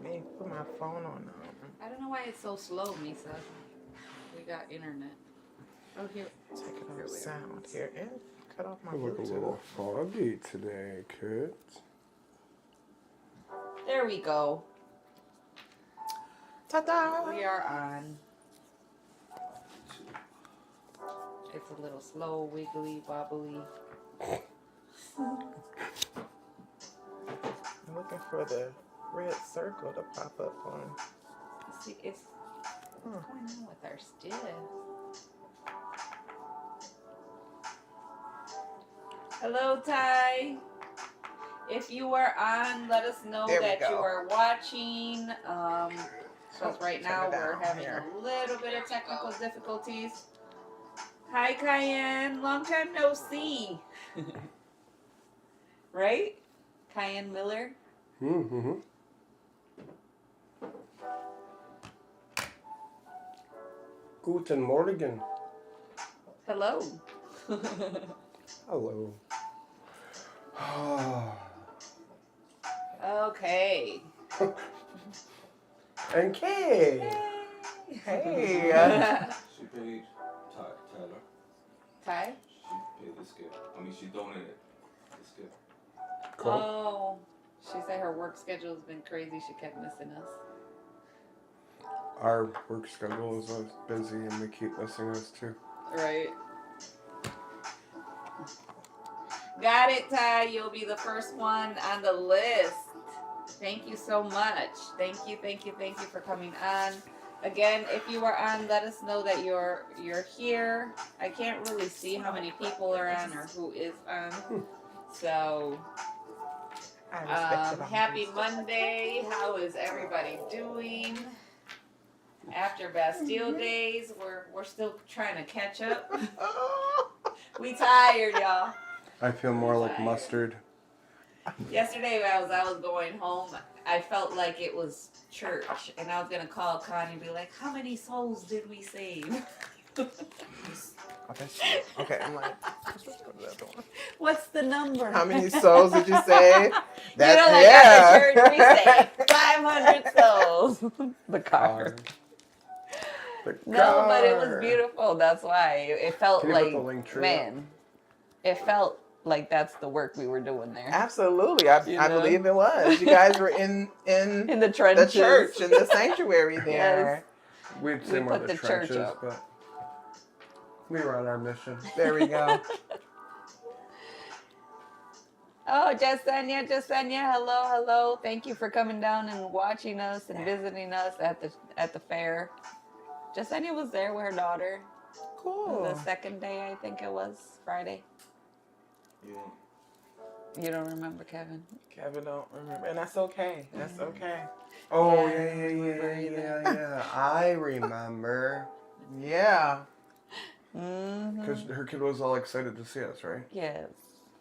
Let me put my phone on. I don't know why it's so slow, Misa. We got internet. Oh, here. Take it off sound here and cut off my I look a Bluetooth. little foggy today, kids. There we go. Ta-da! We are on. It's a little slow, wiggly, wobbly. I'm looking for the red circle to pop up on. See, it's what's going on with our stiff? Hello, Ty. If you are on, let us know that you are watching. Because right now we're having a little bit of technical difficulties. Hi, Cayenne. Long time no see. Right? Cayenne Miller? Mm-hmm. Guten Morgen. Hello. Hello. Okay. And Kay. Hey. She paid Tyler. Ty? She paid this gift. I mean, she donated this gift. Cool. Oh. She said her work schedule has been crazy. She kept missing us. Our work schedule is always busy and we keep missing us too. Right. Got it, Ty. You'll be the first one on the list. Thank you so much. Thank you for coming on. Again, if you are on, let us know that you're here. I can't really see how many people are on or who is on. So, happy Monday. How is everybody doing? After Bastille days, we're still trying to catch up. We tired, y'all. I feel more like mustard. Yesterday when I was going home, I felt like it was church, and I was gonna call Connie and be like, "How many souls did we save?" Okay, I'm like, let's go to that door. What's the number? How many souls did you say? That's, you know, like at the church we say 500 souls. The car. No, but it was beautiful. That's why it felt like, man, it felt like that's the work we were doing there. Absolutely, I believe it was. You guys were in the trenches, the church, in the sanctuary there. Yes. We'd say more the trenches, but we were on our mission. There we go. Oh, Jasenia, hello. Thank you for coming down and watching us and visiting us at the fair. Jasenia was there with her daughter. Cool. The second day, I think it was Friday. Yeah. You don't remember, Kevin? Kevin don't remember, and that's okay. That's okay. Oh yeah. I remember. Yeah. Because her kid was all excited to see us, right? Yes.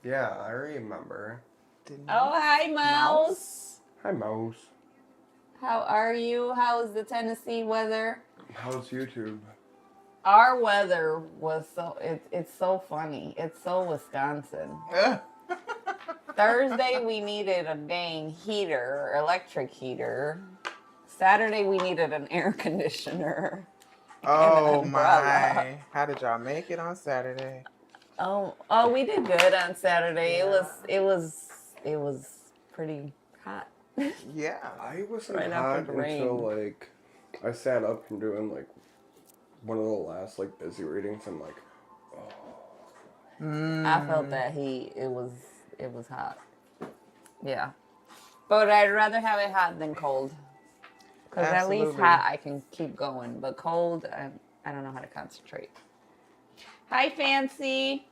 Yeah, I remember. Oh, hi, Mouse. Hi, Mouse. How are you? How's the Tennessee weather? How's YouTube? Our weather was it's so funny. It's so Wisconsin. Thursday we needed a dang heater, electric heater. Saturday we needed an air conditioner. Oh my! How did y'all make it on Saturday? Oh, we did good on Saturday. Yeah. It was pretty hot. Yeah, I wasn't hot until like I sat up from doing like one of the last like busy readings. I'm like, oh. I felt that heat. It was hot. Yeah, but I'd rather have it hot than cold. Because at least hot I can keep going, but cold I don't know how to concentrate. Hi, Fancy.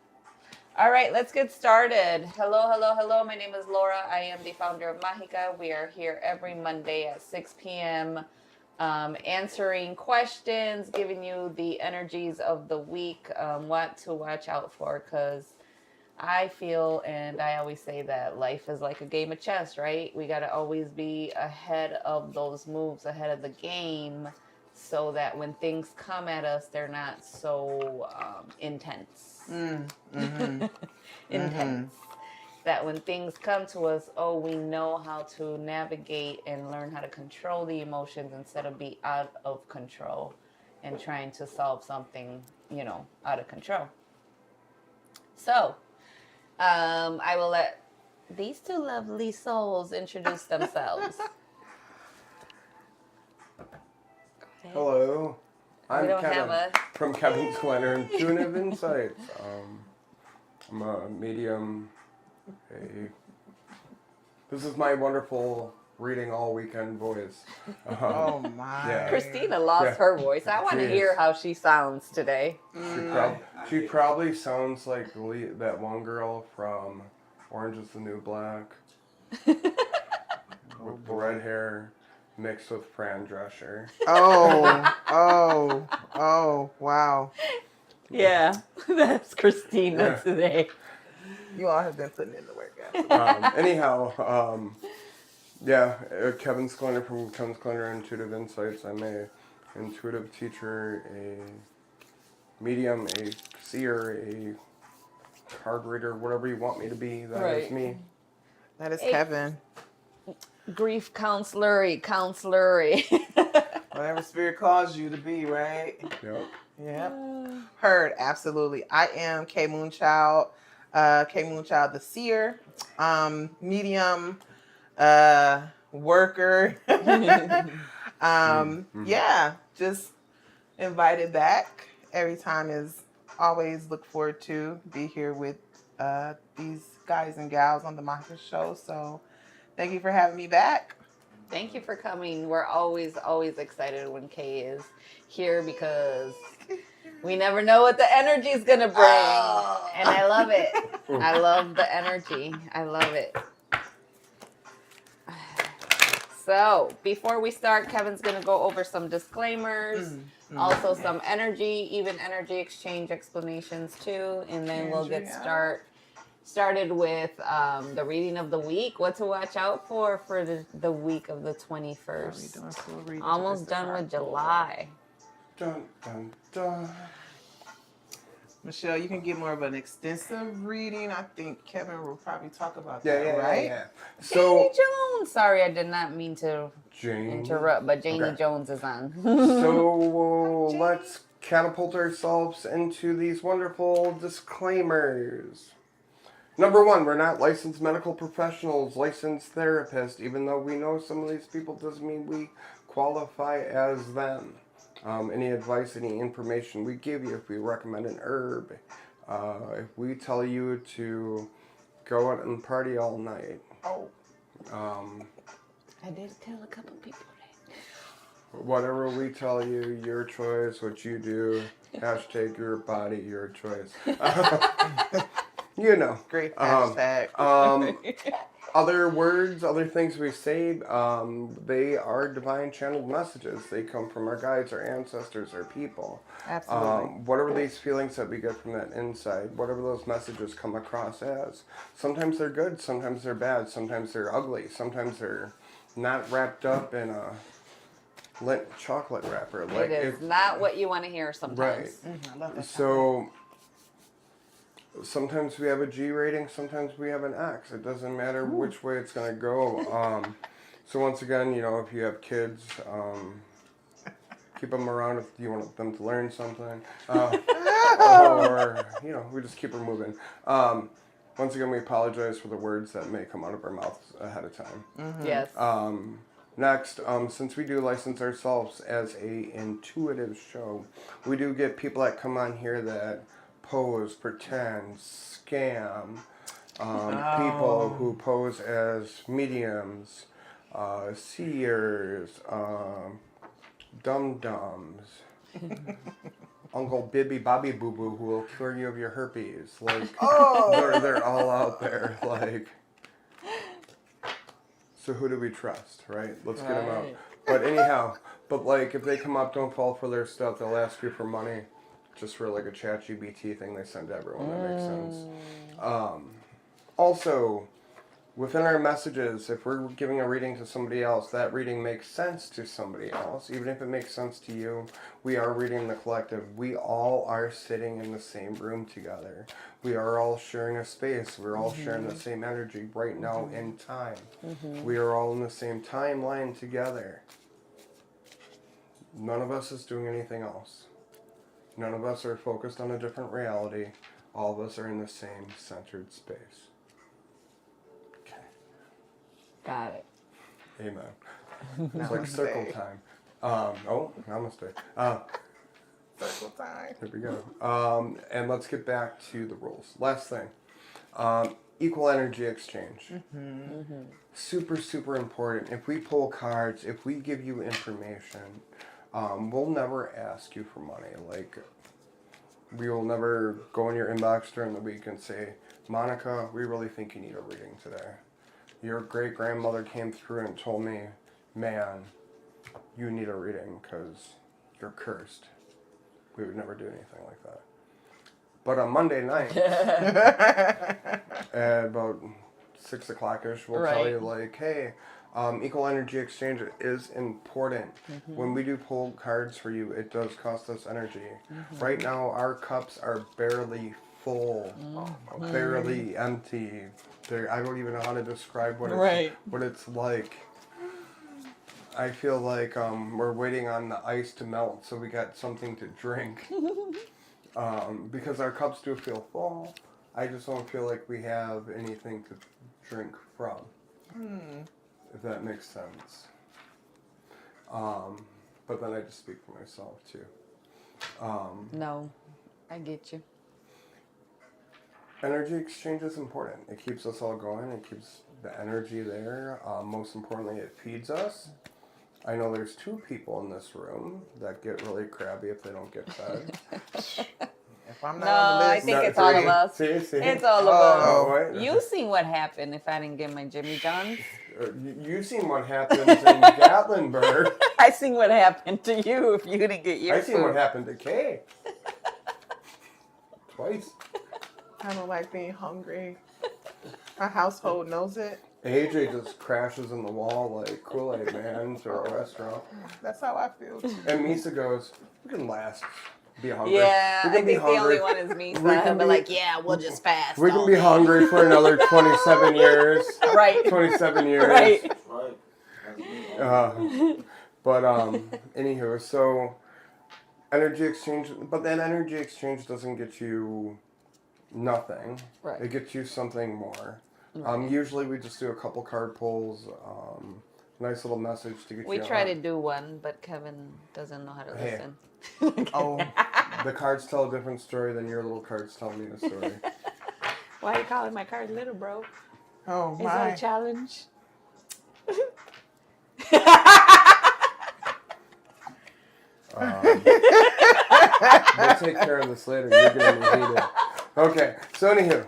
All right, let's get started. Hello. My name is Laura. I am the founder of Majica. We are here every Monday at 6 p.m. Answering questions, giving you the energies of the week, what to watch out for, because I feel, and I always say that life is like a game of chess, right? We got to always be ahead of those moves, ahead of the game, so that when things come at us, they're not so intense. Intense. that when things come to us, we know how to navigate and learn how to control the emotions instead of be out of control and trying to solve something, out of control. So, I will let these two lovely souls introduce themselves. Hello. I'm Kevin from Kevin's Corner Intuitive Insights. I'm a medium. This is my wonderful reading all weekend voice. Oh my! Yeah. Christina lost her voice. I want to hear how she sounds today. She probably sounds like that one girl from Orange is the New Black with the red hair mixed with Fran Drescher. Oh! Wow! Yeah, that's Christina today. You all have been putting in the work, guys. Kevin's Corner from Kevin's Corner Intuitive Insights. I'm a intuitive teacher, a medium, a seer, a card reader, whatever you want me to be. That is me. That is Kevin. Grief counselor. Whatever spirit calls you to be, right? Yep. Heard, absolutely. I am K Moonchild. K Moonchild, the seer, medium, worker. Just invited back. Every time is always look forward to be here with these guys and gals on the Majica show. So thank you for having me back. Thank you for coming. We're always excited when Kay is here because we never know what the energy is going to bring. And I love it. I love the energy. I love it. So, before we start, Kevin's going to go over some disclaimers, also some even energy exchange explanations too, and then we'll get started with the reading of the week. What to watch out for the week of the 21st. Almost done with July. Dun, dun, dun. Michelle, you can get more of an extensive reading. I think Kevin will probably talk about that, right? Yeah. So, Janie Jones. Sorry, I did not mean to interrupt, but Janie Jones is on. So let's catapult ourselves into these wonderful disclaimers. Number 1, we're not licensed medical professionals, licensed therapists. Even though we know some of these people, doesn't mean we qualify as them. Any advice, any information we give you, if we recommend an herb, if we tell you to go out and party all night. I did tell a couple people that. Whatever we tell you, your choice, what you do, hashtag your body, your choice. Great hashtag. Other words, other things we say, they are divine channeled messages. They come from our guides, our ancestors, our people. Absolutely. Whatever these feelings that we get from that inside, whatever those messages come across as. Sometimes they're good, sometimes they're bad, sometimes they're ugly, sometimes they're not wrapped up in a Lindt chocolate wrapper. It is not what you want to hear sometimes. Right. I love that. So sometimes we have a G rating, sometimes we have an X. It doesn't matter which way it's going to go. So once again, if you have kids, keep them around if you want them to learn something. Or, we just keep them moving. Once again, we apologize for the words that may come out of our mouths ahead of time. Yes. Next, since we do license ourselves as a intuitive show, we do get people that come on here that pose, pretend, scam, people who pose as mediums, seers, dum-dums, Uncle Bibby Bobby Boo Boo who will cure you of your herpes. They're all out there. So who do we trust, right? Let's get them out. But anyhow, if they come up, don't fall for their stuff. They'll ask you for money. Just for a ChatGPT thing they send to everyone. That makes sense. Also, Within our messages, if we're giving a reading to somebody else, that reading makes sense to somebody else. Even if it makes sense to you, we are reading the collective. We all are sitting in the same room together. We are all sharing a space. We're all sharing the same energy right now in time. We are all in the same timeline together. None of us is doing anything else. None of us are focused on a different reality. All of us are in the same centered space. Got it. Amen. It's like circle time. Namaste. Circle time. Here we go. And let's get back to the rules. Last thing. Equal energy exchange. Super, super important. If we pull cards, if we give you information, we'll never ask you for money. Like, we will never go in your inbox during the week and say, Monica, we really think you need a reading today. Your great-grandmother came through and told me, man, you need a reading because you're cursed. We would never do anything like that. But on Monday night, at about 6 o'clock-ish, we'll tell you, like, hey, equal energy exchange is important. When we do pull cards for you, it does cost us energy. Right now, our cups are barely full, barely empty. I don't even know how to describe what it's like. I feel like we're waiting on the ice to melt so we got something to drink. Because our cups do feel full. I just don't feel like we have anything to drink from. If that makes sense. But then I just speak for myself too. No, I get you. Energy exchange is important. It keeps us all going. It keeps the energy there. Most importantly, it feeds us. I know there's 2 people in this room that get really crabby if they don't get fed. If I'm not on the list, I think it's all of us. See? It's all of us. Right. You seen what happened if I didn't get my Jimmy John's? You seen what happens in Gatlinburg. I seen what happened to you if you didn't get your I seen food. what happened to Kay. Twice. I don't like being hungry. Our household knows it. AJ just crashes in the wall like Kool-Aid Man to a restaurant. That's how I feel too. And Misa goes, we can last. Be hungry. Yeah, we I can think be the hungry. only one is me. So We I'll can be be- like, yeah, we'll just fast. We can all be day. hungry for another 27 years. Right. 27 years. Right. But anywho, so energy exchange, but that energy exchange doesn't get you nothing. Right. It gets you something more. Right. Usually we just do a couple card pulls, nice little message to get We you try on. to do one, but Kevin doesn't know how to Hey. listen. Oh, The cards tell a different story than your little cards tell me the story. Why are you calling my card little, bro? oh Is that my. a challenge? We'll take care of this later. You're going to be heated. Okay, so anywho.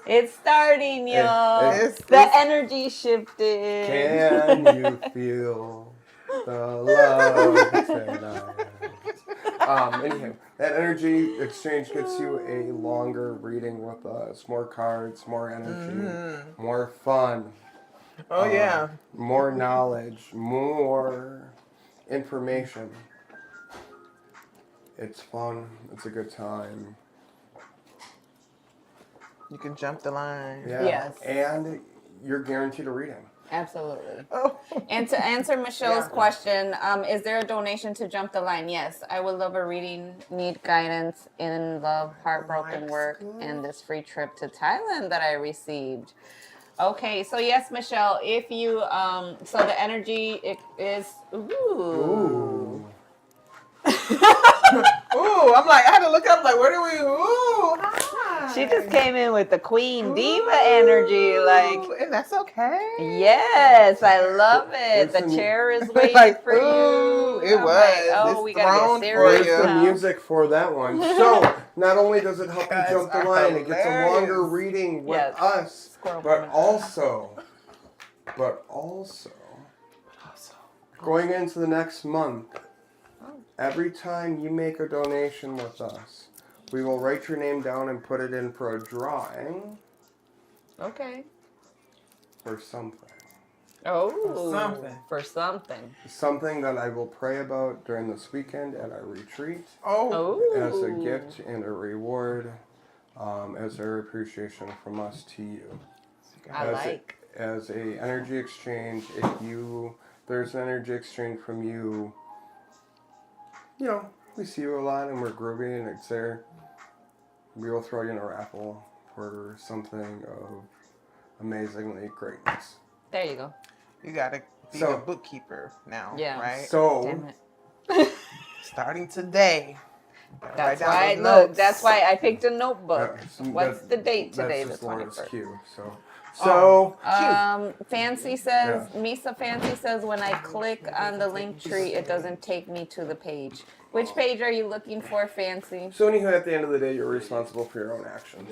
It's starting, y'all. It's- The energy shifted. Can you feel the love tonight? Anyhow, that energy exchange gets you a longer reading with us. More cards, more energy, more fun. Oh yeah. More knowledge, more information. It's fun. It's a good time. You can jump the line. Yeah. Yes. And you're guaranteed a reading. Absolutely. Oh. And to answer Michelle's Yeah. question, is there a donation to jump the line? Yes. I would love a reading, need guidance in love, heartbroken Mike's work, good. and this free trip to Thailand that I received. Okay, so yes, Michelle, if you, so the energy is, Ooh. Ooh, I'm like, I had to look up, like, where do we, ooh, hi. She just came in with the Queen Diva energy, like, Ooh, and that's okay. yes, I love it. The Listen, chair is waiting like, for ooh, you. it I'm was. like, oh, It's we gotta thrown get for serious you. Where's the now. music for that one? So, not only does it help you Guys jump the are line, it gets a hilarious. longer reading with Yes. us, Squirrel but moment. also, going into the next month, every time you make a donation with us, we will write your name down and put it in for a drawing. Okay. for something. Oh, something. For something. Something that I will pray about during this weekend at our retreat. Oh. As a gift and a reward, as our appreciation from us to you. As a energy exchange, there's an energy exchange from you, we see you a lot and we're groovy and it's there. We will throw you in a raffle for something of amazingly greatness. There you go. You gotta be a bookkeeper now, right? So, damn it. Starting today. That's why I picked a notebook. What's the date today? That's just the 21st. Laura's cue. So, Fancy says, Misa Fancy says, when I click on the link tree, it doesn't take me to the page. Which page are you looking for, Fancy? So anywho, at the end of the day, you're responsible for your own actions.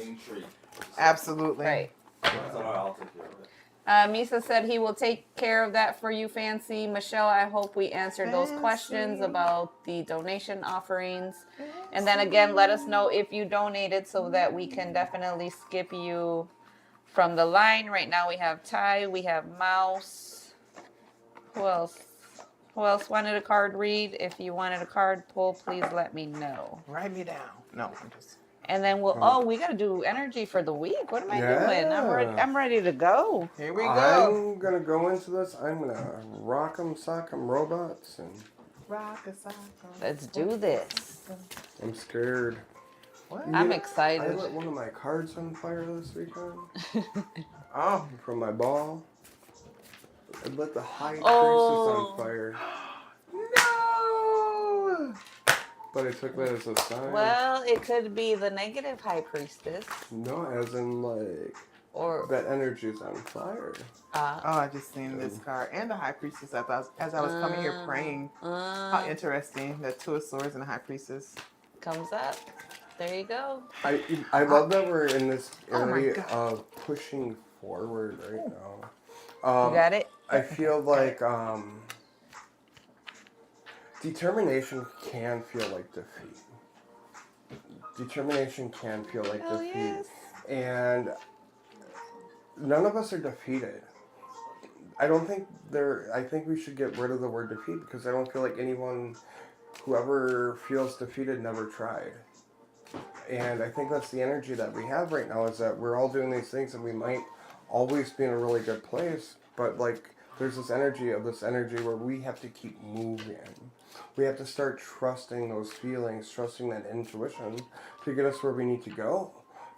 Absolutely. Right. That's all right, I'll take care of it. Misa said he will take care of that for you, Fancy. Michelle, I hope we answered those questions about the donation offerings. And then again, let us know if you donated so that we can definitely skip you from the line. Right now we have Ty, we have Mouse. Who else? Who else wanted a card read? If you wanted a card pull, please let me know. Write me down. No, I'm just... And then we got to do energy for the week. What am I doing? I'm ready to go. Here we go. I'm going to go into this. I'm going to rock 'em, sock 'em robots. And rock a sock. Let's do this. I'm scared. What? I'm excited. I lit one of my cards on fire this weekend. Oh. From my ball. I lit the High Priestess on fire. No! But I took that as a sign. Well, it could be the negative High Priestess. No, as in or that energy's on fire. I just seen this card and the High Priestess as I was coming here praying. How interesting that Two of Swords and the High Priestess comes up. There you go. I love that we're in this area of pushing forward right now. You got it? I feel like determination can feel like defeat. Determination can feel like defeat. Yes. And none of us are defeated. I think we should get rid of the word defeat because I don't feel like whoever feels defeated never tried. And I think that's the energy that we have right now is that we're all doing these things and we might always be in a really good place, but there's this energy where we have to keep moving. We have to start trusting those feelings, trusting that intuition to get us where we need to go.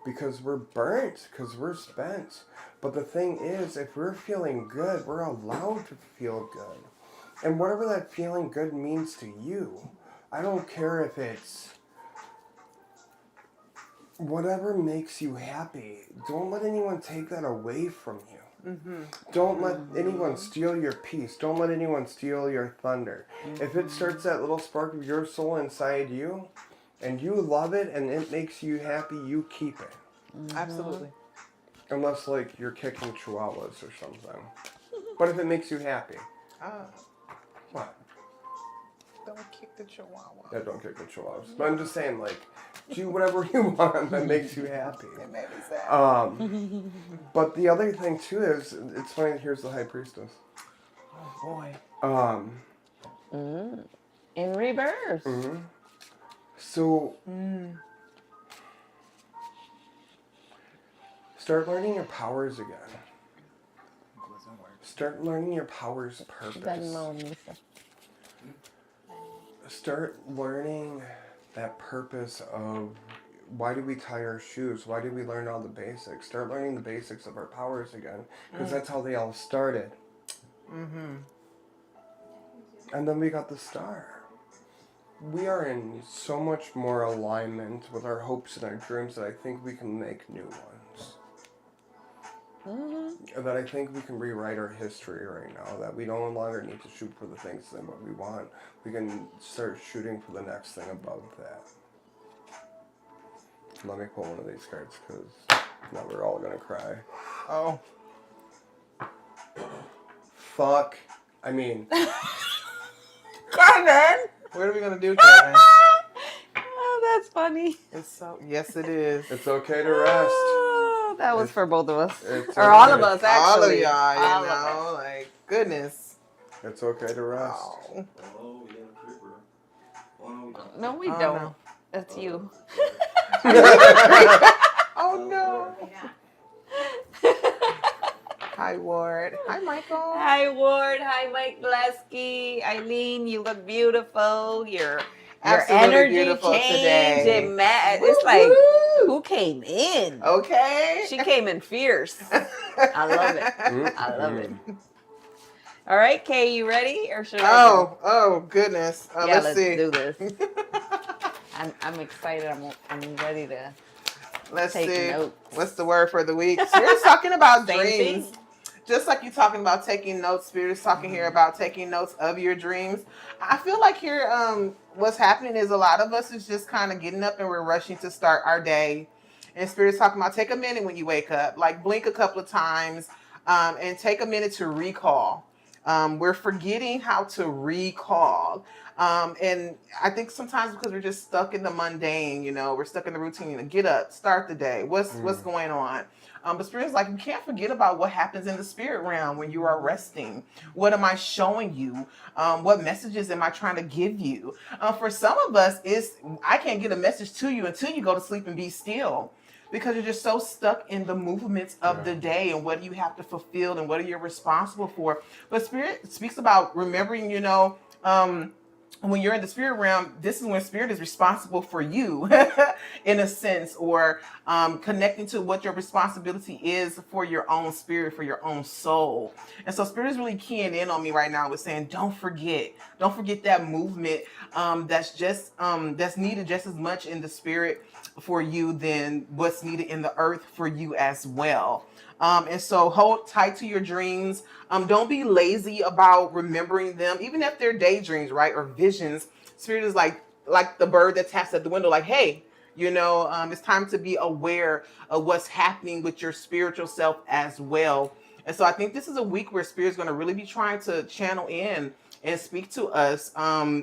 Because we're burnt, because we're spent. But the thing is, if we're feeling good, we're allowed to feel good. And whatever that feeling good means to you, I don't care if it's whatever makes you happy. Don't let anyone take that away from you. Mm-hmm. Don't let anyone steal your peace. Don't let anyone steal your thunder. Mm-hmm. If it starts that little spark of your soul inside you, and you love it, and it makes you happy, you keep it. Mm-hmm. Absolutely. Unless, you're kicking chihuahuas or something. But if it makes you happy. What? Don't kick the chihuahua. Yeah, don't kick the chihuahuas. But I'm just saying, do whatever you want that makes you happy. It made me sad. But the other thing, too, is, it's funny, here's the High Priestess. Oh, boy. In reverse. Mm-hmm. So, start learning your powers again. Start learning your powers' purpose. Start learning that purpose of why do we tie our shoes? Why do we learn all the basics? Start learning the basics of our powers again. Because that's how they all started. Mm-hmm. And then we got the star. We are in so much more alignment with our hopes and our dreams that I think we can make new ones. Mm-hmm. That I think we can rewrite our history right now. That we no longer need to shoot for the things that we want. We can start shooting for the next thing above that. Let me pull one of these cards because now we're all gonna cry. Oh. Fuck. I mean. Carmen! What are we gonna do, Carmen? Oh, that's funny. Yes, it is. It's okay to rest. that was for both of us. It's Or all okay. of us, All of actually. y'all, you All of know, us. like goodness. It's okay to rest. Oh, Oh, we got a creeper. Oh, no, we don't. No, we Oh, don't. no. That's you. Oh no. Hi Ward. Hi Michael. Hi, Ward. Hi, Mike Gillespie. Eileen, you look beautiful. Your Absolutely energy beautiful changed. today. It's like, Woo-hoo. who came in? Okay. She came in fierce. I love it. I love it. All right, Kay, you ready? Or should I go? Oh goodness. Yeah, let's see. do this. I'm excited. I'm ready to Let's take see. notes. What's the word for the week? Spirit's talking about Same dreams. thing. Just like you talking about taking notes, Spirit's talking here about taking notes of your dreams. I feel like here, what's happening is a lot of us is just kind of getting up and we're rushing to start our day. And Spirit's talking about take a minute when you wake up, like blink a couple of times, and take a minute to recall. We're forgetting how to recall. And I think sometimes because we're just stuck in the mundane, you know, we're stuck in the routine. You know, get up, start the day. What's going on? But Spirit's like, you can't forget about what happens in the spirit realm when you are resting. What am I showing you? What messages am I trying to give you? For some of us, I can't get a message to you until you go to sleep and be still. Because you're just so stuck in the movements of the day and what you have to fulfill and what are you responsible for. But Spirit speaks about remembering, you know, when you're in the spirit realm, this is when Spirit is responsible for you in a sense, or connecting to what your responsibility is for your own spirit, for your own soul. And so Spirit is really keying in on me right now with saying, don't forget that movement that's needed just as much in the spirit for you than what's needed in the earth for you as well. And so hold tight to your dreams. Don't be lazy about remembering them, even if they're daydreams, right? Or visions. Spirit is like the bird that taps at the window, like, hey, you know, it's time to be aware of what's happening with your spiritual self as well. And so I think this is a week where Spirit's going to really be trying to channel in and speak to us,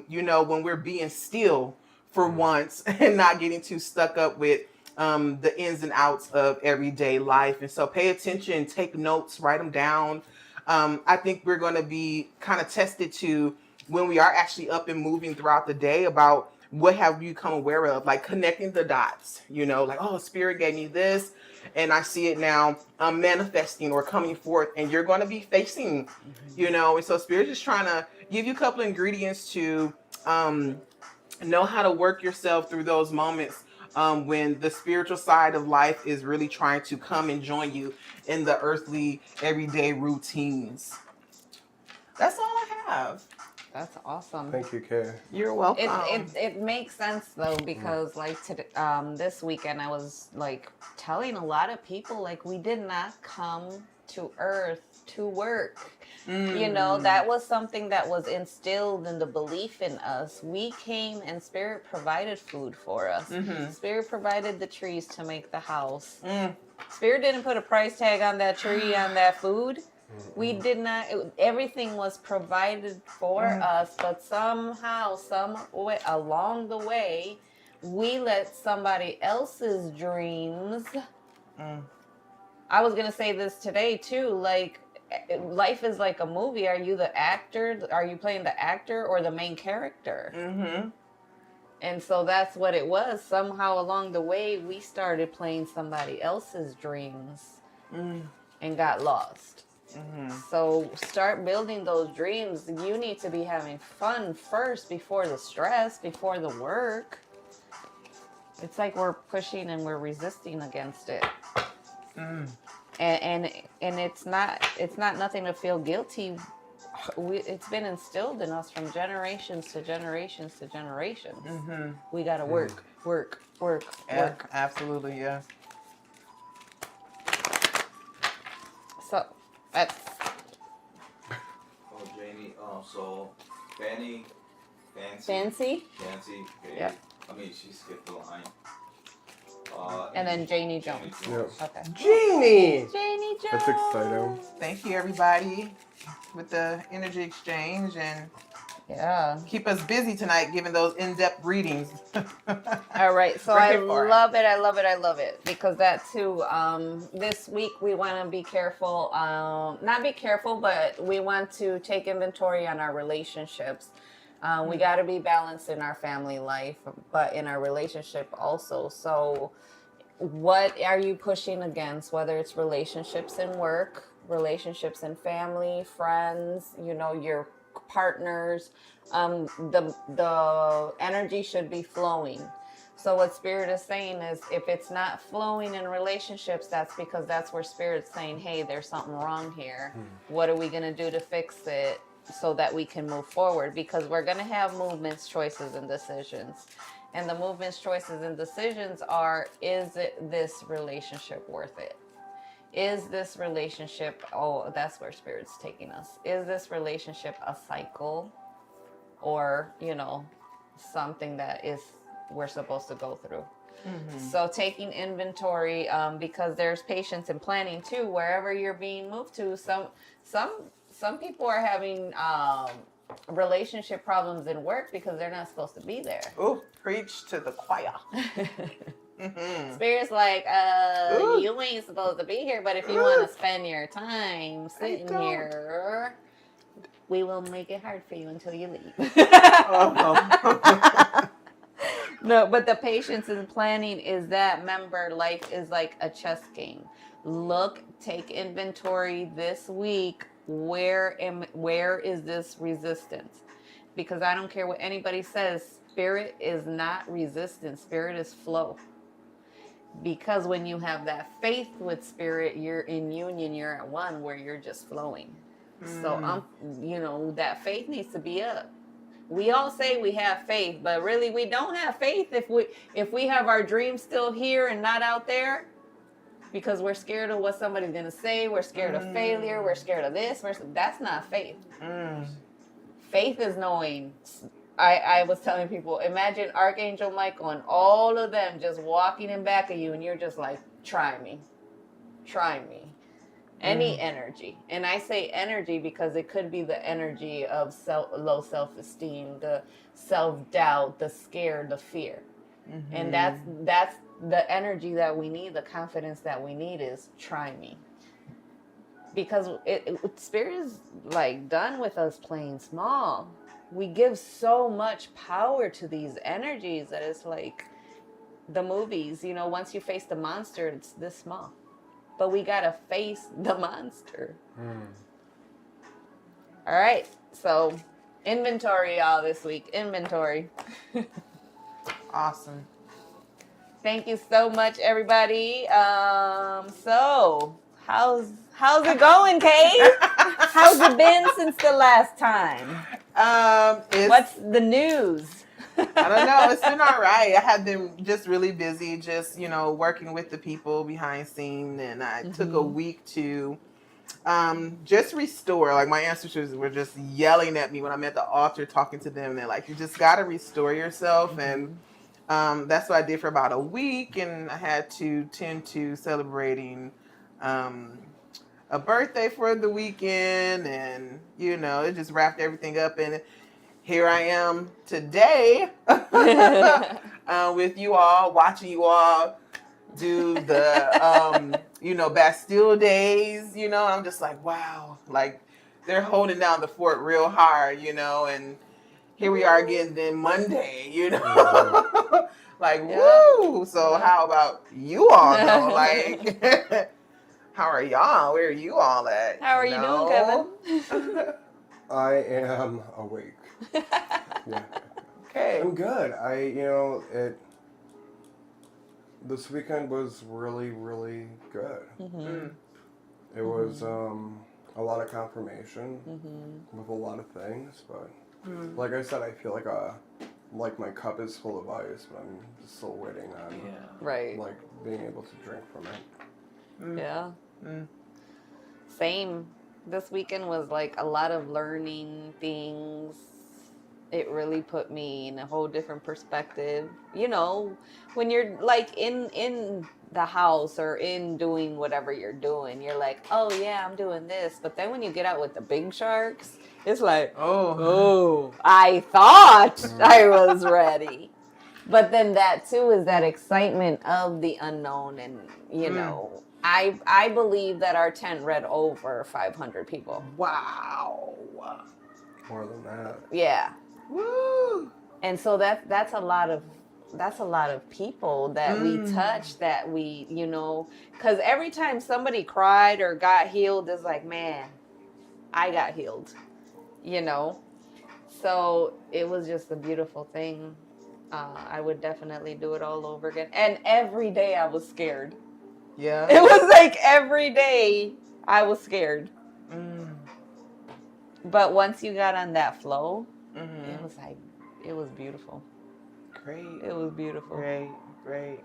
you know, when we're being still for once and not getting too stuck up with the ins and outs of everyday life. And so pay attention, take notes, write them down. I think we're going to be kind of tested to when we are actually up and moving throughout the day about what have you become aware of, like connecting the dots, you know, like, oh, Spirit gave me this and I see it now manifesting or coming forth, and you're going to be facing, you know. And so Spirit is trying to give you a couple of ingredients to know how to work yourself through those moments when the spiritual side of life is really trying to come and join you in the earthly everyday routines. That's all I have. That's awesome. Thank you, Kay. You're welcome. It makes sense though, because like this weekend I was like telling a lot of people, like, we did not come to earth to work. You know, that was something that was instilled in the belief in us. We came and Spirit provided food for us. Spirit provided the trees to make the house. Spirit didn't put a price tag on that tree, on that food. We did not. Everything was provided for us, but somehow, some way along the way, we let somebody else's dreams. I was gonna say this today too. Like, life is like a movie. Are you the actor? Are you playing the actor or the main character? And so that's what it was. Somehow along the way, we started playing somebody else's dreams and got lost. So start building those dreams. You need to be having fun first before the stress, before the work. It's like we're pushing and we're resisting against it. And it's not nothing to feel guilty. It's been instilled in us from generations to generations to generations. We gotta work. Absolutely, yeah. So that's. Oh, Janie. So Fancy. Fancy. Okay. Yeah. I mean, she skipped the line. And then Janie Jones. Yep. Okay. Janie! Janie Jones. That's exciting. Thank you, everybody, with the energy exchange. And Yeah. keep us busy tonight, giving those in-depth readings. All right, so I love it. I love it. I love it because that too. This week we want to be careful. Not be careful, but we want to take inventory on our relationships. We got to be balanced in our family life, but in our relationship also. So, what are you pushing against? Whether it's relationships in work, relationships in family, friends, your partners. The energy should be flowing. So what Spirit is saying is, if it's not flowing in relationships, that's because that's where Spirit's saying, hey, there's something wrong here. What are we going to do to fix it so that we can move forward? Because we're going to have movements, choices, and decisions. And the movements, choices, and decisions are, is this relationship worth it? Is this relationship, that's where Spirit's taking us. Is this relationship a cycle? Or, something that we're supposed to go through. So taking inventory, because there's patience and planning too, wherever you're being moved to. Some people are having relationship problems in work because they're not supposed to be there. Oh, preach to the choir. Spirit's like, you ain't supposed to be here, but if you want to spend your time sitting here, we will make it hard for you until you leave. No, but the patience and planning is that, remember, life is like a chess game. Take inventory this week. Where is this resistance? Because I don't care what anybody says, Spirit is not resistance. Spirit is flow. Because when you have that faith with Spirit, you're in union, you're at one, where you're just flowing. So, that faith needs to be up. We all say we have faith, but really we don't have faith if we have our dreams still here and not out there, because we're scared of what somebody's going to say. We're scared of failure. We're scared of this. That's not faith. Faith is knowing. I was telling people, imagine Archangel Michael and all of them just walking in back of you, and you're just like, try me. Any energy. And I say energy because it could be the energy of low self-esteem, the self-doubt, the scare, the fear. And that's the energy that we need, the confidence that we need is try me. Because Spirit is like done with us playing small. We give so much power to these energies that it's like the movies, once you face the monster, it's this small. But we got to face the monster. All right. So, inventory, y'all, this week. Inventory. Awesome. Thank you so much, everybody. So, how's it going, Kay? How's it been since the last time? What's the news? I don't know. It's been all right. I have been just really busy, just, working with the people behind scene. And I took a week to just restore. Like, my ancestors were just yelling at me when I'm at the altar talking to them. They're like, you just got to restore yourself. And that's what I did for about a week. And I had to tend to celebrating a birthday for the weekend. And, it just wrapped everything up. And here I am today with you all, watching you all do the, Bastille days, I'm just like, wow, like they're holding down the fort real hard, and here we are again then Monday, like, woo. So how about you all though? Like, how are y'all? Where are you all at? How are you doing, Kevin? I am awake. Yeah. Okay. I'm good. This weekend was really, really good. It was a lot of confirmation with a lot of things, but like I said, I feel like my cup is full of ice, but I'm just still waiting on like being able to drink from it. Yeah. Same. This weekend was like a lot of learning things. It really put me in a whole different perspective. When you're like in the house or in doing whatever you're doing, you're like, oh yeah, I'm doing this. But then when you get out with the big sharks, it's like, I I thought I was ready. But then that too is that excitement of the unknown, and you know, I believe that our tent read over 500 people. Wow. More than that. Yeah. Woo. And so that's a lot of people that we touch, that we, you know, because every time somebody cried or got healed, it's like, man, I got healed, you know. So it was just a beautiful thing. I would definitely do it all over again. And every day I was scared. Yeah. It was like every day I was scared. But once you got on that flow, it was like, it was beautiful. Great. It was beautiful. Great.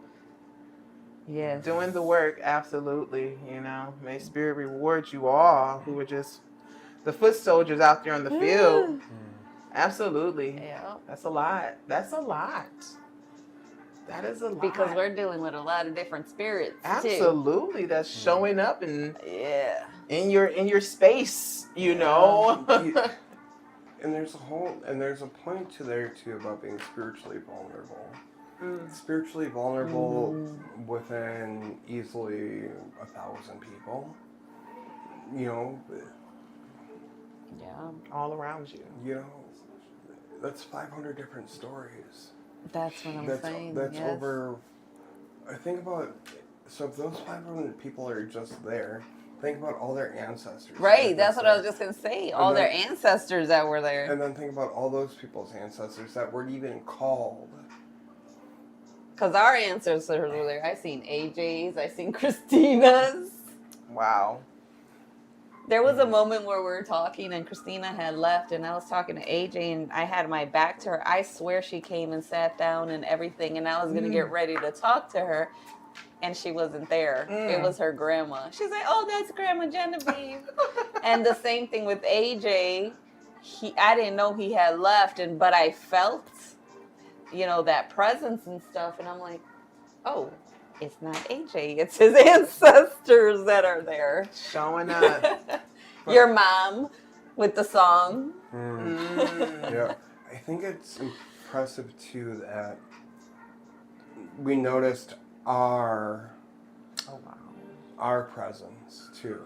Yes. Doing the work, absolutely. You know, may Spirit reward you all who are just the foot soldiers out there in the field. Absolutely. Yeah. That's a lot. That is a lot. Because we're dealing with a lot of different spirits. Absolutely. Too. That's showing up in in your space, you know. And there's a point to there too about being spiritually vulnerable. Spiritually vulnerable within easily 1,000 people. You know. Yeah. All around you. You know, that's 500 different stories. That's what I'm saying. That's over. I think about. So if those 500 people are just there, think about all their ancestors. Right, that's what I was just going to say. All their ancestors that were there. And then think about all those people's ancestors that weren't even called. Because our ancestors were there. I seen AJ's, I seen Christina's. Wow. There was a moment where we were talking and Christina had left and I was talking to AJ and I had my back to her. I swear she came and sat down and everything and I was going to get ready to talk to her and she wasn't there. It was her grandma. She's like, oh, that's Grandma Genevieve. And the same thing with AJ. I didn't know he had left, but I felt, you know, that presence and stuff. And I'm like, oh, it's not AJ. It's his ancestors that are there. Showing up. Your mom with the song. Yeah. I think it's impressive, too, that we noticed our presence, too.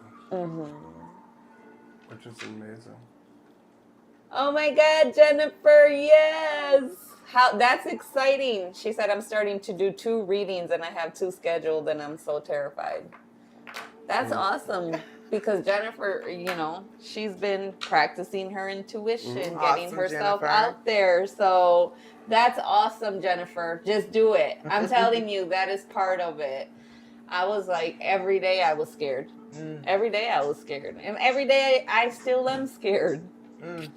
Which is amazing. Oh, my God, Jennifer, yes. That's exciting. She said, I'm starting to do 2 readings and I have 2 scheduled and I'm so terrified. That's awesome because Jennifer, you know, she's been practicing her intuition, getting herself Jennifer. out there. So that's awesome, Jennifer. Just do it. I'm telling you, that is part of it. I was like, every day I was scared. Every day I was scared. And every day I still am scared.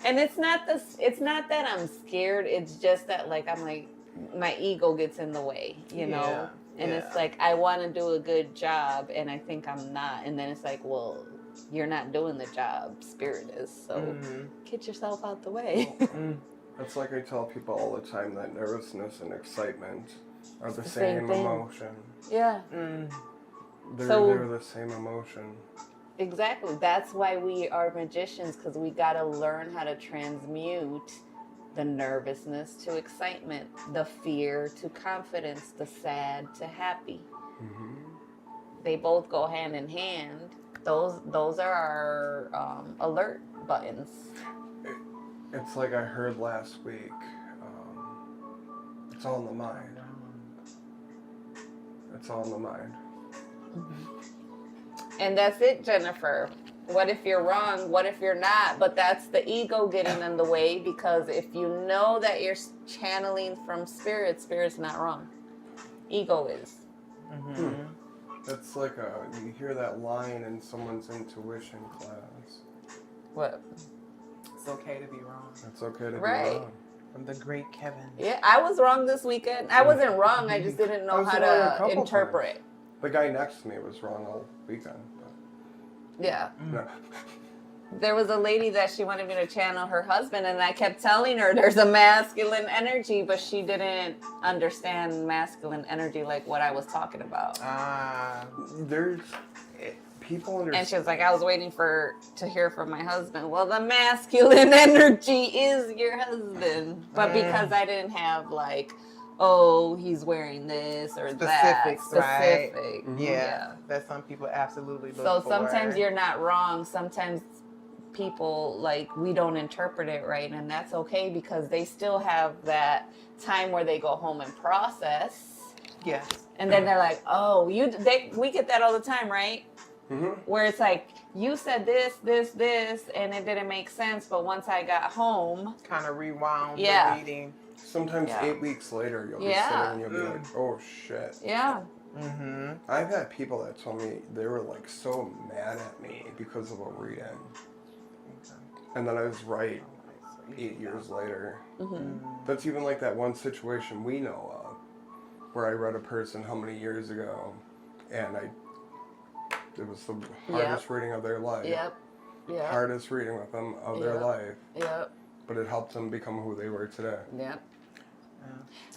And it's not that I'm scared. It's just that I'm like, my ego gets in the way, you know? And it's like, I want to do a good job and I think I'm not. And then it's like, well, you're not doing the job. Spirit is. So get yourself out the way. That's like I tell people all the time that nervousness and excitement are the same emotion. Yeah. They're the same emotion. Exactly. That's why we are magicians, because we got to learn how to transmute the nervousness to excitement, the fear to confidence, the sad to happy. They both go hand in hand. Those are our alert buttons. It's like I heard last week. It's all in the mind. It's all in the mind. And that's it, Jennifer. What if you're wrong? What if you're not? But that's the ego getting in the way, because if you know that you're channeling from spirit, spirit's not wrong. Ego is. That's like you hear that line in someone's intuition class. What? It's okay to be wrong. It's okay to be Right. wrong. From the great Kevin. Yeah, I was wrong this weekend. I wasn't wrong. I just didn't know how to interpret. The guy next to me was wrong all weekend. Yeah. No. There was a lady that she wanted me to channel her husband, and I kept telling her there's a masculine energy, but she didn't understand masculine energy like what I was talking about. people understand. And she was like, I was waiting to hear from my husband. Well, the masculine energy is your husband. But because I didn't have like, oh, he's wearing this or Specifics, that. right? Specific. Yeah. That some people absolutely look So for. sometimes you're not wrong. Sometimes people, like, we don't interpret it right. And that's okay because they still have that time where they go home and process. Yes. And then they're like, oh, we get that all the time, right? Mm-hmm. Where it's like, you said this, and it didn't make sense. But once I got home, kind of rewound the reading. Sometimes 8 weeks later, you'll be sitting and you'll be like, oh, shit. Yeah. Mm-hmm. I've had people that told me they were like so mad at me because of a reading. And then I was right 8 years later. Mm-hmm. That's even like that one situation we know of where I read a person how many years ago and it was the hardest reading of their life. Yep. Hardest reading with them of their life. Yep. But it helped them become who they were today. Yep.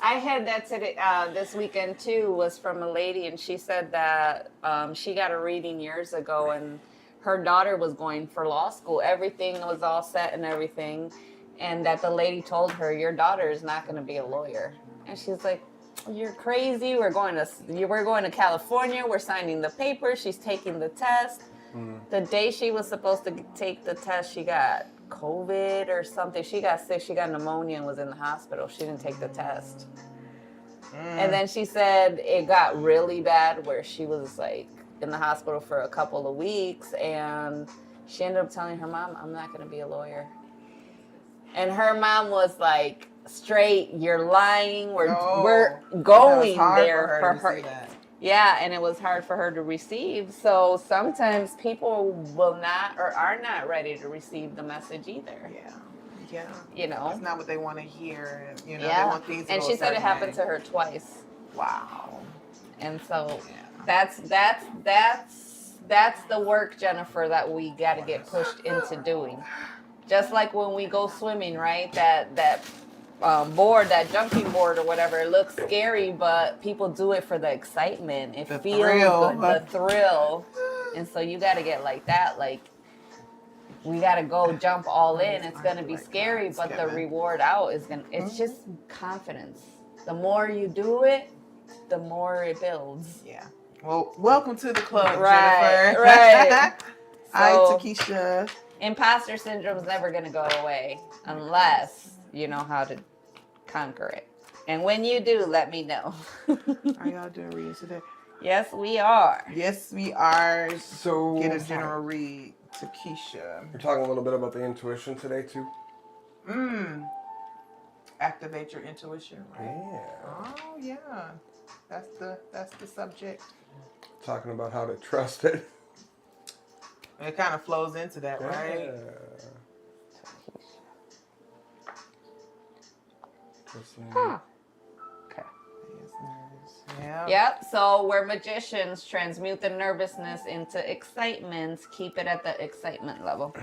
I had that today, this weekend too, was from a lady, and she said that she got a reading years ago, and her daughter was going for law school. Everything was all set and everything, and that the lady told her, your daughter is not going to be a lawyer. And she's like, you're crazy. We're going to California. We're signing the papers. She's taking the test. The day she was supposed to take the test, she got COVID or something. She got sick. She got pneumonia and was in the hospital. She didn't take the test. And then she said it got really bad where she was like in the hospital for a couple of weeks, and she ended up telling her mom, I'm not going to be a lawyer. And her mom was like, straight, you're lying. We're going there for her. Yeah, and it was hard for her to receive. So sometimes people will not or are not ready to receive the message either. Yeah. You know, that's not what they want to hear. You know, they want things to and go she said it happened way. to her twice. Wow. And so that's the work, Jennifer, that we got to get pushed into doing. Just like when we go swimming, right? That board, that jumping board or whatever, it looks scary, but people do it for the excitement. It feels good, the thrill. And so you got to get like that. Like, we got to go jump all in. It's going to be scary, but the reward out is going to, it's just confidence. The more you do it, the more it builds. Yeah. Well, welcome to the club, Jennifer. Right. Hi, Takesha. Imposter syndrome is never going to go away unless you know how to conquer it. And when you do, let me know. Are y'all doing readings today? Yes, we are. Yes, we are. So get a general read, Takesha. We're talking a little bit about the intuition today, too. Activate your intuition, right? Yeah. Oh, yeah. That's the subject. Talking about how to trust it. It kind of flows into that, right? Huh. Okay. Yeah. Yep. So we're magicians. Transmute the nervousness into excitement. Keep it at the excitement level.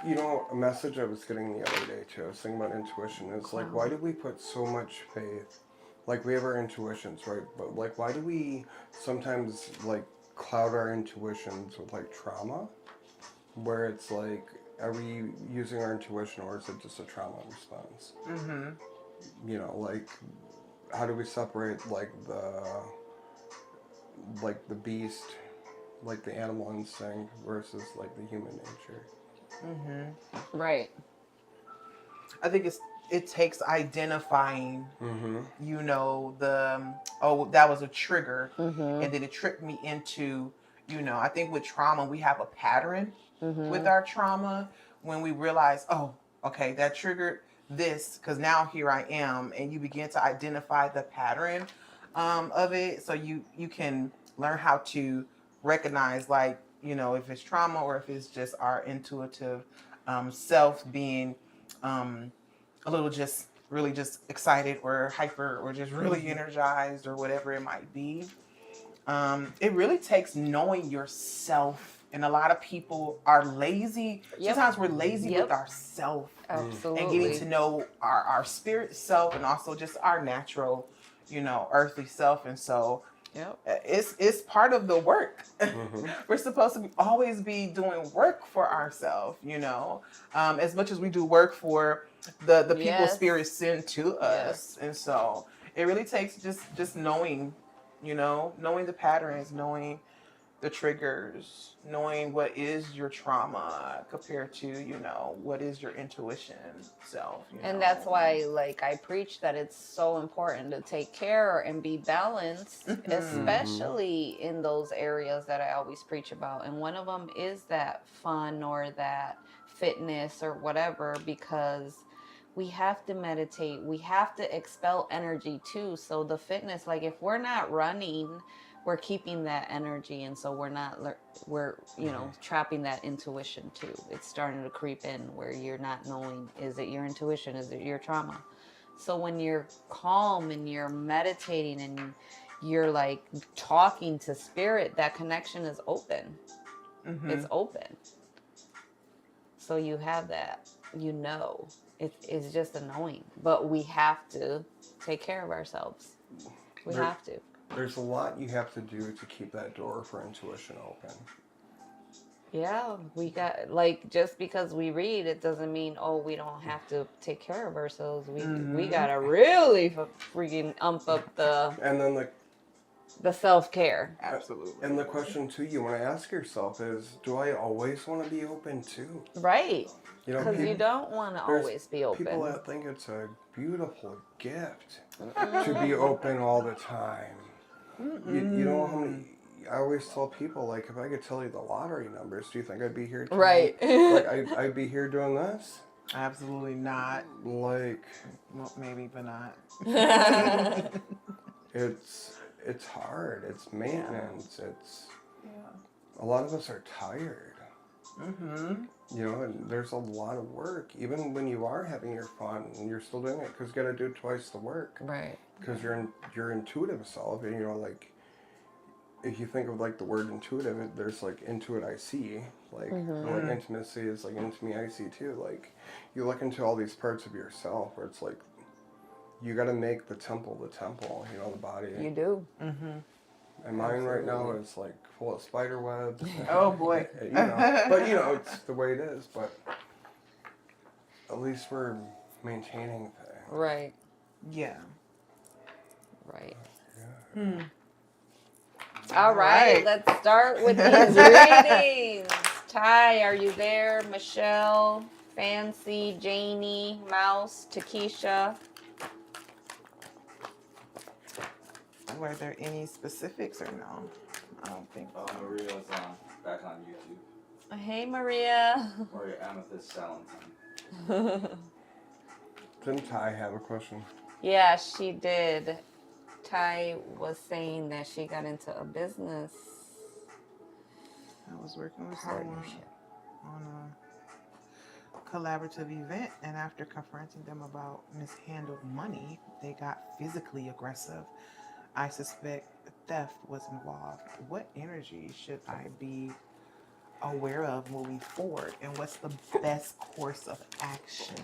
You know, a message I was getting the other day too, I was thinking about intuition, is like, why do we put so much faith? Like, we have our intuitions, right? But like, why do we sometimes like cloud our intuitions with like trauma? Where it's like, are we using our intuition or is it just a trauma response? Mm-hmm. You know, like, how do we separate like the beast, like the animal instinct versus like the human nature? Mm-hmm. Right. I think it takes identifying, you know, that was a trigger, and then it tricked me into, you know, I think with trauma, we have a pattern with our trauma when we realize, oh, okay, that triggered this, because now here I am, and you begin to identify the pattern of it, so you can learn how to recognize, like, you know, if it's trauma or if it's just our intuitive self being a little just really just excited or hyper or just really energized or whatever it might be. It really takes knowing yourself. And a lot of people are lazy. Sometimes we're lazy with ourselves. Absolutely. And getting to know our spirit self and also just our natural, you know, earthly self. And so Yep. It's part of the work. Mm-hmm. We're supposed to always be doing work for ourselves, you know, as much as we do work for the people Yes. spirit send to us. Yes. And so it really takes just knowing, you know, knowing the patterns, knowing the triggers, knowing what is your trauma compared to, you know, what is your intuition self. You And know? that's why, like, I preach that it's so important to take care and be balanced, especially in those areas that I always preach about. And one of them is that fun or that fitness or whatever, because we have to meditate. We have to expel energy too. So the fitness, like if we're not running, we're keeping that energy, and so we're you know, trapping that intuition too. It's starting to creep in where you're not knowing, is it your intuition, is it your trauma? So when you're calm and you're meditating and you're like talking to spirit, that connection is open. It's open. So you have that, you know, it's just annoying, but we have to take care of ourselves. We have to. There's a lot you have to do to keep that door for intuition open. Yeah, we got, like, just because we read, it doesn't mean, oh, we don't have to take care of ourselves. We gotta really freaking ump up And then the self-care. Absolutely. And the question too you want to ask yourself is, do I always want to be open too? Right. You know, Because you don't want to always be open. People that think it's a beautiful gift to be open all the time. You know how many... I always tell people, like, if I could tell you the lottery numbers, do you think I'd be here tonight? Right. Like, I'd be here doing this? Absolutely not. Like... Well, maybe, but not. It's hard. It's maintenance. It's... A lot of us are tired. You know, and there's a lot of work. Even when you are having your fun, and you're still doing it, because you got to do twice the work. Right. Because your intuitive self, and you know, like, if you think of like the word intuitive, there's like intuit I see, like like intimacy is like into me I see too. Like you look into all these parts of yourself where it's like you got to make the temple, you know, the body. You do. And mine right now is like full of spider webs. Oh boy. You know, but you know, it's the way it is. But at least we're maintaining things. Right. Yeah. Right. Yeah. All right, let's start with these readings. Ty, are you there? Michelle, Fancy, Janie, Mouse, Takesha. Were there any specifics or no? I don't think so. Maria's back on YouTube. Hey, Maria. Maria Amethyst Salentine. Didn't Ty have a question? Yeah, she did. Ty was saying that she got into a business I was working with someone partnership. on a collaborative event, and after confronting them about mishandled money, they got physically aggressive. I suspect theft was involved. What energy should I be aware of moving forward, and what's the best course of action?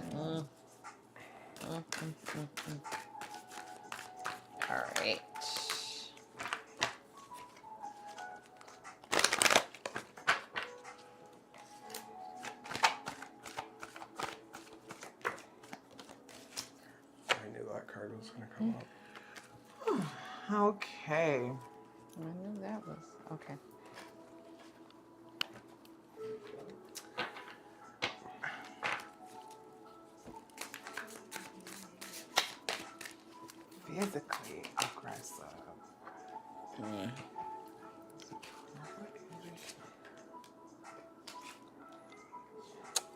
All right. I knew that card was going to come up. Okay. I knew that was okay. Physically aggressive.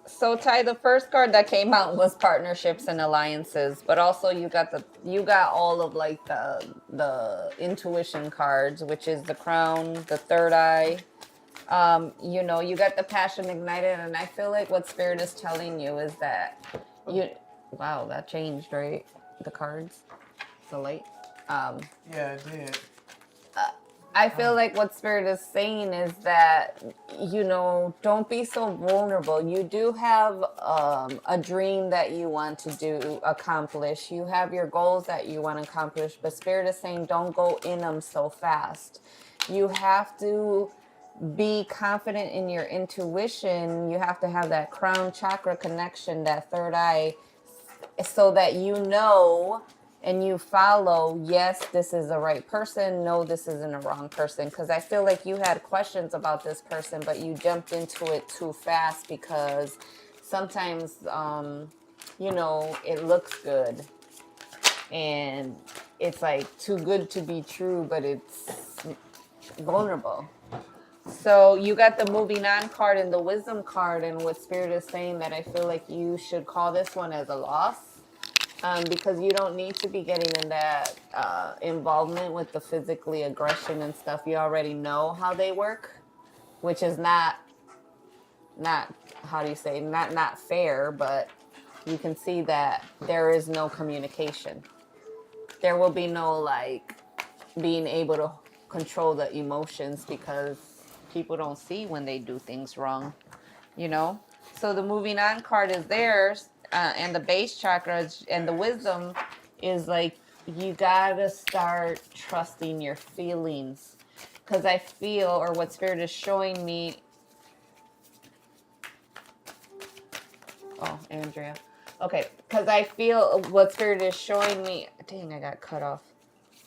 So Ty, the first card that came out was partnerships and alliances, but also you got all of like the intuition cards, which is the crown, the third eye. You know, you got the passion ignited, and I feel like what spirit is telling you is that wow, that changed, right? The cards, the light. Yeah, it did. I feel like what Spirit is saying is that, don't be so vulnerable. You do have a dream that you want to accomplish. You have your goals that you want to accomplish, but Spirit is saying don't go in them so fast. You have to be confident in your intuition. You have to have that crown chakra connection, that third eye, so that and you follow, yes, this is the right person, no, this isn't a wrong person. Because I feel like you had questions about this person, but you jumped into it too fast because sometimes, it looks good. And it's like too good to be true, but it's vulnerable. So you got the moving on card and the wisdom card, and what Spirit is saying that I feel like you should call this one as a loss. Because you don't need to be getting in that involvement with the physically aggression and stuff. You already know how they work, which is not how do you say, not fair, but you can see that there is no communication. There will be no like being able to control the emotions because people don't see when they do things wrong, So the moving on card is theirs. And the base chakra and the wisdom is like, you gotta start trusting your feelings. Because I feel, or what Spirit is showing me. Oh, Andrea. Okay, because I feel what Spirit is showing me. Dang, I got cut off.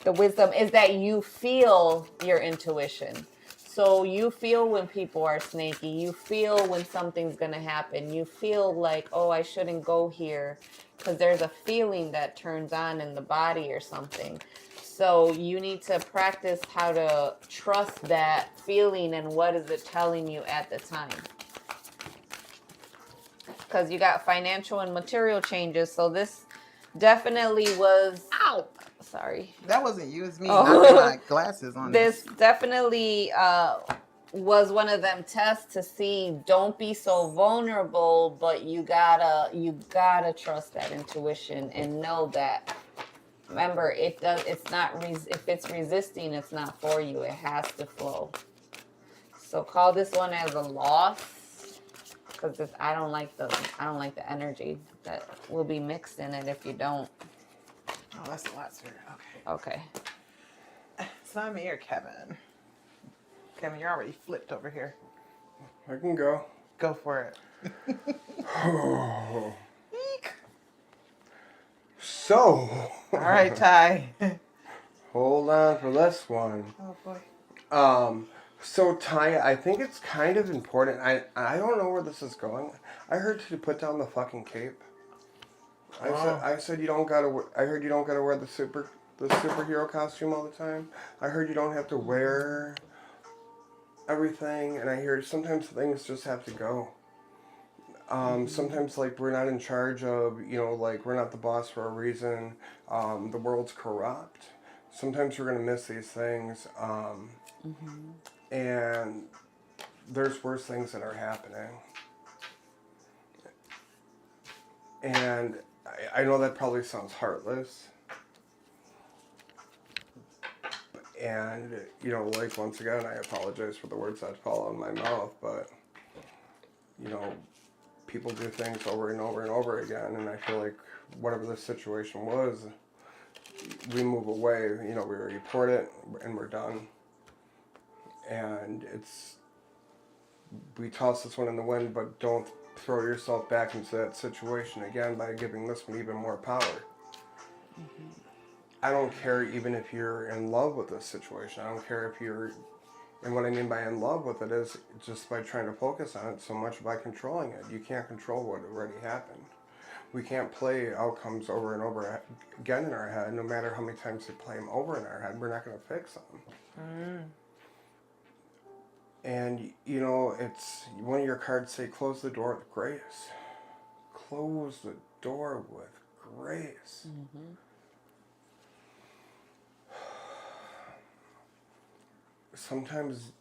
The wisdom is that you feel your intuition. So you feel when people are snaky. You feel when something's going to happen. You feel like, oh, I shouldn't go here. Because there's a feeling that turns on in the body or something. So you need to practice how to trust that feeling and what is it telling you at the time. Because you got financial and material changes. So this definitely was... Ow! Sorry. That wasn't you, it's me knocking my glasses on this. Definitely was one of them tests to see, don't be so vulnerable, but you gotta trust that intuition and know that, remember, it's not, if it's resisting, it's not for you. It has to flow. So call this one as a loss, because I don't like the energy that will be mixed in it if you don't. Oh, that's a lot, Spirit. Okay. So I'm here, Kevin. Kevin, you're already flipped over here. I can go. Go for it. So. All right, Ty. Hold on for this one. Oh, boy. So Ty, I think it's kind of important. I don't know where this is going. I heard you put down the fucking cape. I said you don't gotta. I heard you don't gotta wear the superhero costume all the time. I heard you don't have to wear everything, and I hear sometimes things just have to go. Sometimes like we're not in charge of, like we're not the boss for a reason. The world's corrupt. Sometimes we're gonna miss these things, and there's worse things that are happening. And I know that probably sounds heartless. And, like, once again, I apologize for the words that fall out of my mouth, but, people do things over and over and over again, and I feel like whatever the situation was, we move away, we report it, and we're done. And we toss this one in the wind, but don't throw yourself back into that situation again by giving this one even more power. Mm-hmm. I don't care even if you're in love with this situation. I don't care if you're, and what I mean by in love with it is just by trying to focus on it so much by controlling it. You can't control what already happened. We can't play outcomes over and over again in our head. No matter how many times we play them over in our head, we're not going to fix them. Mm. And, it's one of your cards say, close the door with grace. Close the door with grace. Mm-hmm. Sometimes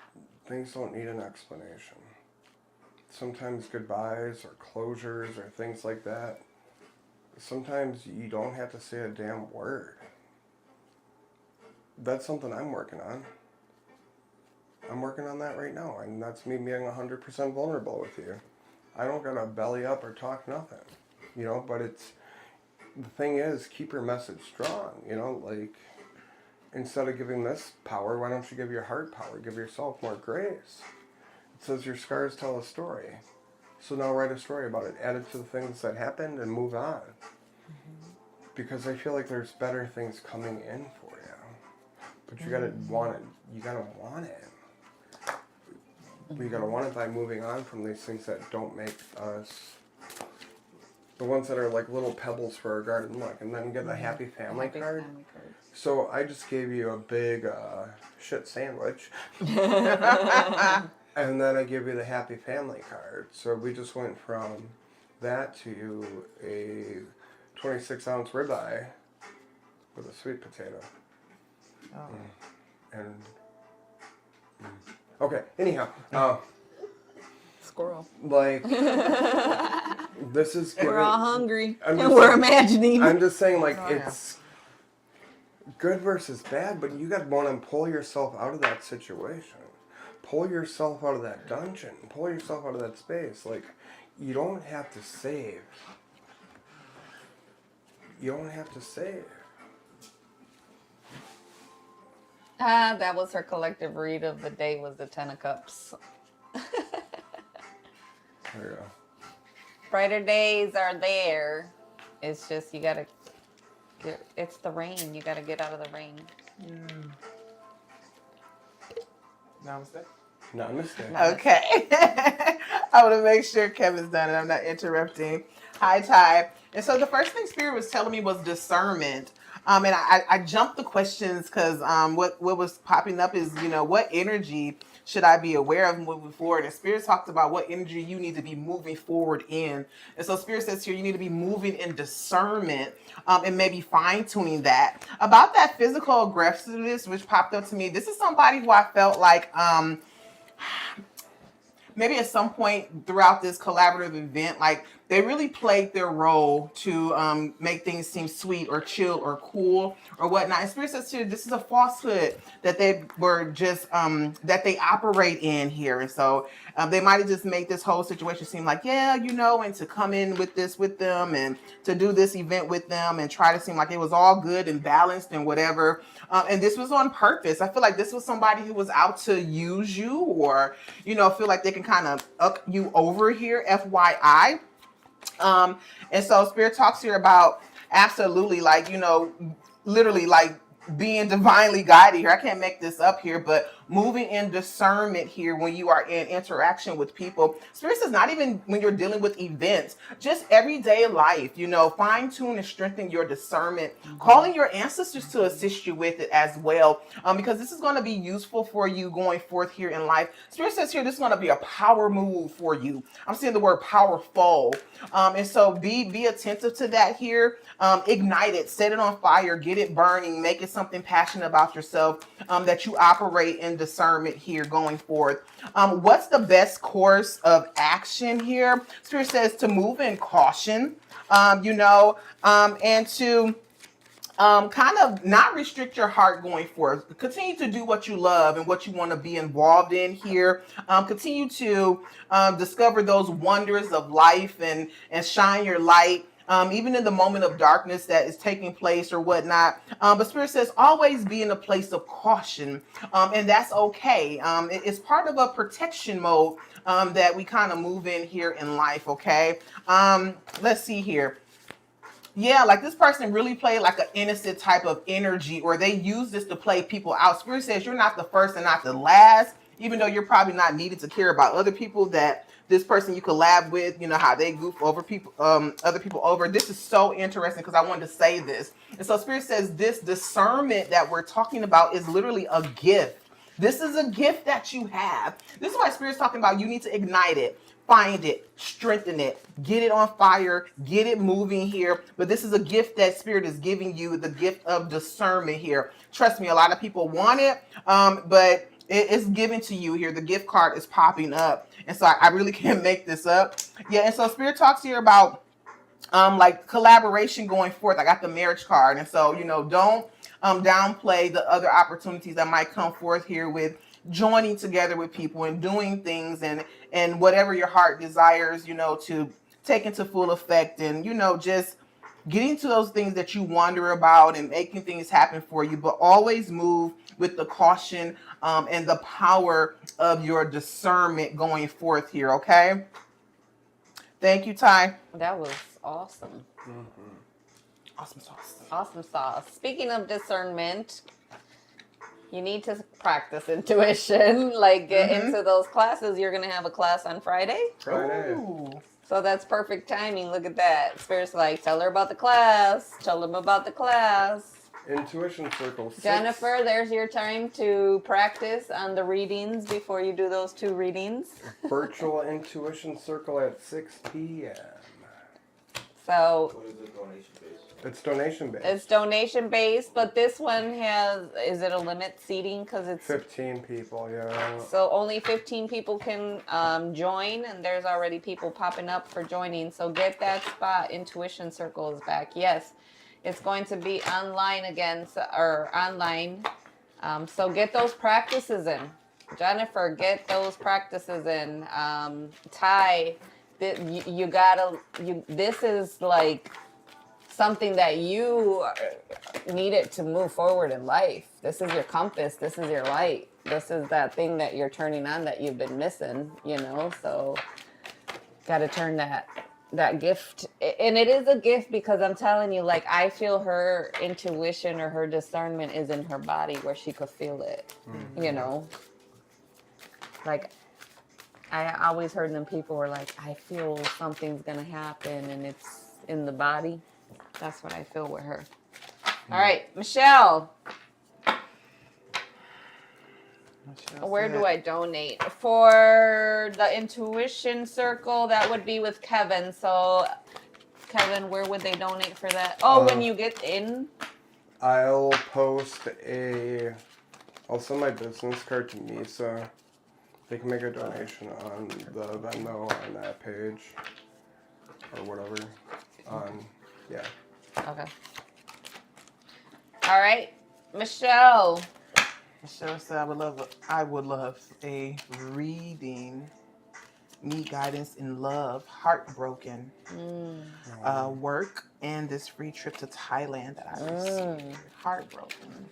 things don't need an explanation. Sometimes goodbyes or closures or things like that. Sometimes you don't have to say a damn word. That's something I'm working on. I'm working on that right now, and that's me being 100% vulnerable with you. I don't gotta belly up or talk nothing, but the thing is, keep your message strong, like, instead of giving this power, why don't you give your heart power? Give yourself more grace. It says your scars tell a story. So now write a story about it. Add it to the things that happened and move on. Because I feel like there's better things coming in for you. But you gotta want it. You gotta want it. But you gotta want it by moving on from these things that don't make us, the ones that are like little pebbles for our garden. Look, and then get a happy family card. So I just gave you a big shit sandwich. And then I give you the happy family card. So we just went from that to a 26-ounce ribeye with a sweet potato. And okay, anyhow, squirrel. Like, this is we're all hungry and we're imagining. I'm just saying, like, it's good versus bad, but you got to want to pull yourself out of that situation. Pull yourself out of that dungeon. Pull yourself out of that space. Like, you don't have to save. You don't have to save. That was her collective read of the day, was the 10 of Cups. There you go. Brighter days are there. It's just, you gotta it's the rain. You gotta get out of the rain. Namaste. Namaste. Okay. I want to make sure Kevin's done and I'm not interrupting. Hi, Ty. And so the first thing Spirit was telling me was discernment. And I jumped the questions because what was popping up is, what energy should I be aware of moving forward? And Spirit talked about what energy you need to be moving forward in. And so Spirit says here, you need to be moving in discernment and maybe fine-tuning that. About that physical aggressiveness, which popped up to me, this is somebody who I felt like maybe at some point throughout this collaborative event, like they really played their role to make things seem sweet or chill or cool or whatnot. And Spirit says here, this is a falsehood that they were just, that they operate in here. And so they might have just made this whole situation seem like, and to come in with this with them and to do this event with them and try to seem like it was all good and balanced and whatever. And this was on purpose. I feel like this was somebody who was out to use you or, feel like they can kind of up you over here, FYI. And so Spirit talks here about absolutely literally like being divinely guided here. I can't make this up here, but moving in discernment here when you are in interaction with people. Spirit says not even when you're dealing with events, just everyday life, fine tune and strengthen your discernment, calling your ancestors to assist you with it as well. Because this is going to be useful for you going forth here in life. Spirit says here, this is going to be a power move for you. I'm seeing the word powerful. And so be attentive to that here. Ignite it, set it on fire, get it burning, make it something passionate about yourself, that you operate in discernment here going forth. What's the best course of action here? Spirit says to move in caution, and to kind of not restrict your heart going forth. Continue to do what you love and what you want to be involved in here. Continue to discover those wonders of life and shine your light. Even in the moment of darkness that is taking place or whatnot. But Spirit says always be in a place of caution. And that's okay. It's part of a protection mode that we kind of move in here in life, okay? Let's see here. Yeah, like this person really played like an innocent type of energy, or they use this to play people out. Spirit says you're not the first and not the last, even though you're probably not needed to care about other people that this person you collab with, how they goof over people, other people over. This is so interesting because I wanted to say this. And so Spirit says this discernment that we're talking about is literally a gift. This is a gift that you have. This is why Spirit's talking about you need to ignite it. Find it, strengthen it, get it on fire, get it moving here. But this is a gift that Spirit is giving you, the gift of discernment here. Trust me, a lot of people want it, but it's given to you here. The gift card is popping up. And so I really can't make this up. Yeah, and so Spirit talks here about like collaboration going forth. I got the marriage card. And so, don't downplay the other opportunities that might come forth here with joining together with people and doing things and whatever your heart desires, to take into full effect, and just getting to those things that you wonder about and making things happen for you, but always move with the caution and the power of your discernment going forth here. Okay. Thank you, Ty. That was awesome. Awesome sauce. Awesome sauce. Speaking of discernment, you need to practice intuition. Like, get into those classes. You're going to have a class on Friday. Ooh. So that's perfect timing. Look at that. Spirit's like, tell her about the class. Tell them about the class. Intuition Circle 6. Jennifer, there's your time to practice on the readings before you do those 2 readings. Virtual Intuition Circle at 6 p.m. So What is the donation based? It's donation based. it's donation based, but this one is it a limit seating? Because it's 15 people, yeah. so only 15 people can join, and there's already people popping up for joining. So get that spot. Intuition Circle is back. Yes, it's going to be online again, online. So get those practices in. Jennifer, get those practices in. Ty, you gotta. This is like something that you needed to move forward in life. This is your compass. This is your light. This is that thing that you're turning on that you've been missing, so got to turn that gift. And it is a gift, because I'm telling you, like, I feel her intuition or her discernment is in her body where she could feel it, like I always heard them people were like, I feel something's going to happen and it's in the body. That's what I feel with her. All right, Michelle. Where do I donate? For the Intuition Circle, that would be with Kevin. So, Kevin, where would they donate for that? Oh, when you get in? I'll send my business card to Misa. They can make a donation on the Venmo on that page. Or whatever. Yeah. Okay. All right, Michelle. Michelle said, I would love a reading, need guidance in love, heartbroken, work, and this free trip to Thailand that I received. Heartbroken.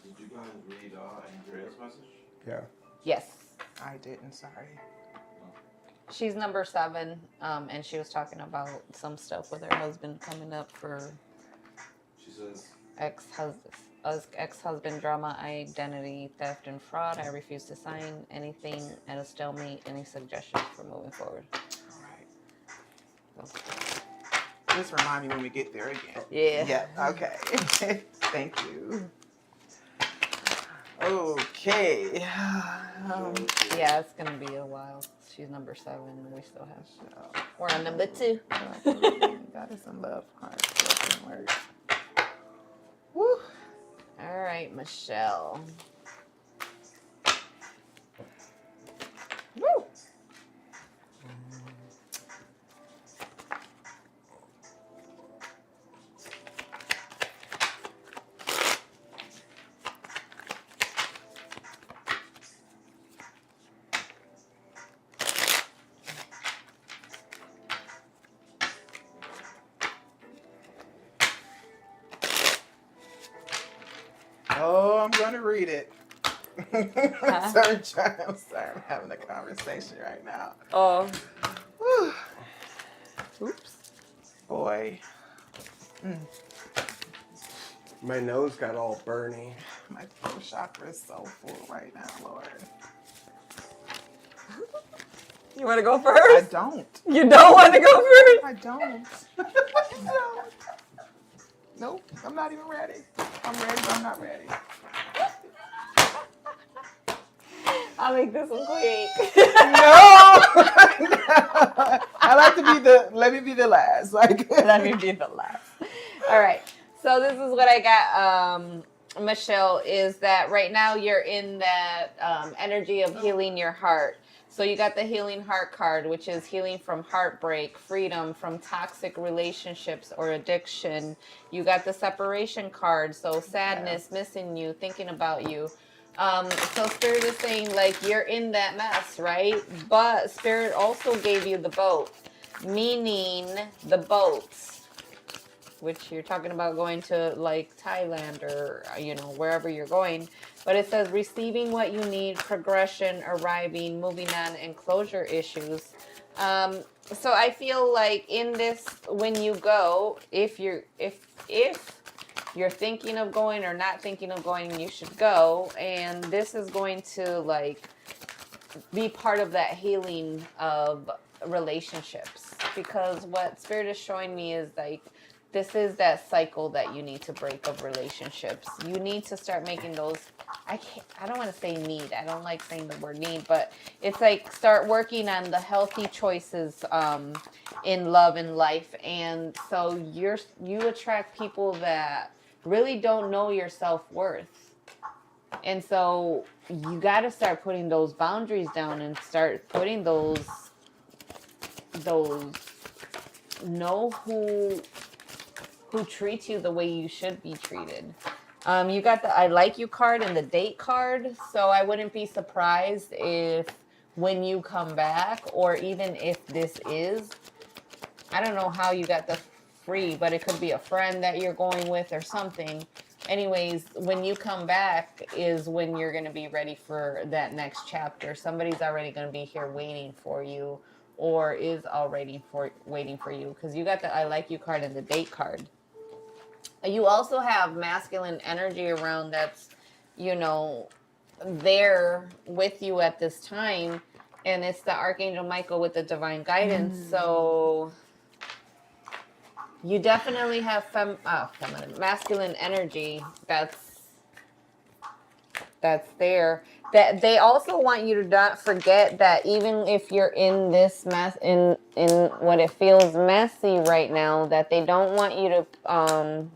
Did you guys read Andrea's message? Yeah. Yes. I didn't, sorry. She's number 7, and she was talking about some stuff with her husband coming up for She says, ex-husband drama, identity theft, and fraud. I refuse to sign anything at a stalemate. Any suggestions for moving forward? All right. Just remind me when we get there again. Yeah. Yeah, okay. Thank you. Okay. Yeah, it's going to be a while. She's number 7, and we still have... We're on number 2. That is some love, heart, work. Woo. All right, Michelle. Woo. Oh, I'm going to read it. I'm sorry, I'm having a conversation right now. Oh. Whew. Oops. Boy. My nose got all burny. My throat chakra is so full right now, Lord. You want to go I first? don't. You don't want to go first? I don't. I don't. Nope, I'm not even ready. I'm ready, but I'm not ready. I'll make this one quick. No! I like to let me be the last. Like, Let me be the last. All right. So this is what I got, Michelle, is that right now you're in that energy of healing your heart. So you got the Healing Heart card, which is healing from heartbreak, freedom from toxic relationships or addiction. You got the Separation card, so sadness, missing you, thinking about you. So Spirit is saying, like, you're in that mess, right? But Spirit also gave you the boat, meaning the boats, which you're talking about going to, like, Thailand or, wherever you're going. But it says receiving what you need, progression, arriving, moving on, and closure issues. So I feel like in this, when you go, if you're thinking of going or not thinking of going, you should go. And this is going to, like, be part of that healing of relationships. Because what Spirit is showing me is, like, this is that cycle that you need to break of relationships. You need to start making those, I don't want to say need. I don't like saying the word need, but it's like start working on the healthy choices in love and life. And so you attract people that really don't know your self-worth. And so you got to start putting those boundaries down and start putting those know who treats you the way you should be treated. You got the I like you card and the date card. So I wouldn't be surprised if when you come back, or even if this is, I don't know how you got the free, but it could be a friend that you're going with or something. Anyways, when you come back is when you're going to be ready for that next chapter. Somebody's already going to be here waiting for you, or is already waiting for you, because you got the I like you card and the date card. You also have masculine energy around that's, there with you at this time. And it's the Archangel Michael with the divine guidance. So you definitely have feminine, masculine energy that's there. That they also want you to not forget that even if you're in this mess, in what it feels messy right now, that they don't want you to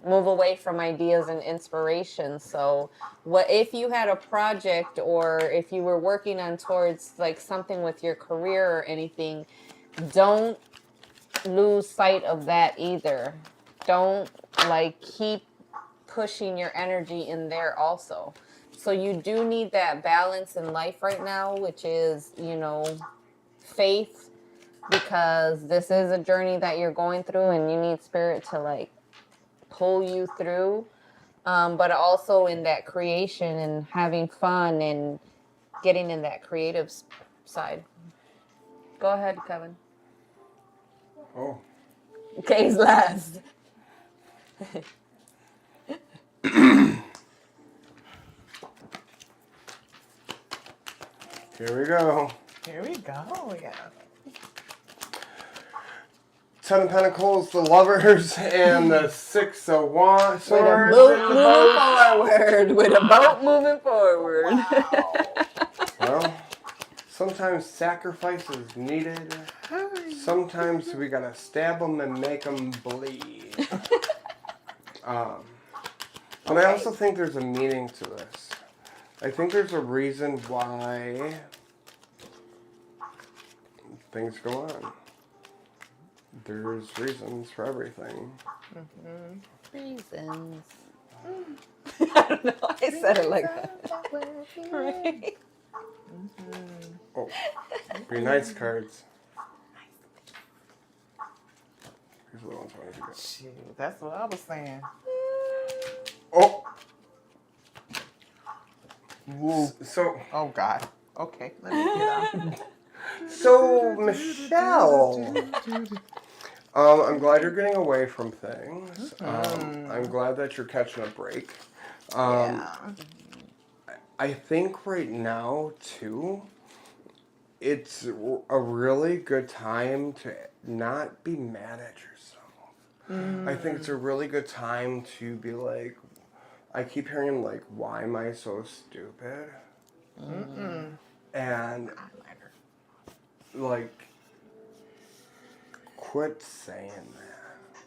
move away from ideas and inspiration. So what if you had a project, or if you were working on towards like something with your career or anything, don't lose sight of that either. Don't keep pushing your energy in there also. So you do need that balance in life right now, which is, faith, because this is a journey that you're going through and you need Spirit to pull you through. But also in that creation and having fun and getting in that creative side. Go ahead, Kevin. Oh. Kay's last. Here we go. Here we go, yeah. 10 of Pentacles, the Lovers, and the 6 of Wands. With a boat moving forward. Wow. Well, sometimes sacrifice is needed. Sometimes we gotta stab them and make them bleed. But I also think there's a meaning to this. I think there's a reason why things go on. There's reasons for everything. Reasons. I don't know. I said it like that. Right? Oh, be nice cards. Here's the ones I wanted to get. Shoot, that's what I was saying. Oh. Woo. So. Oh God. Okay, let me get up. So Michelle, I'm glad you're getting away from things. I'm glad that you're catching a break. Yeah. I think right now too, it's a really good time to not be mad at yourself. I think it's a really good time to be like, I keep hearing like, why am I so stupid? And like, quit saying that.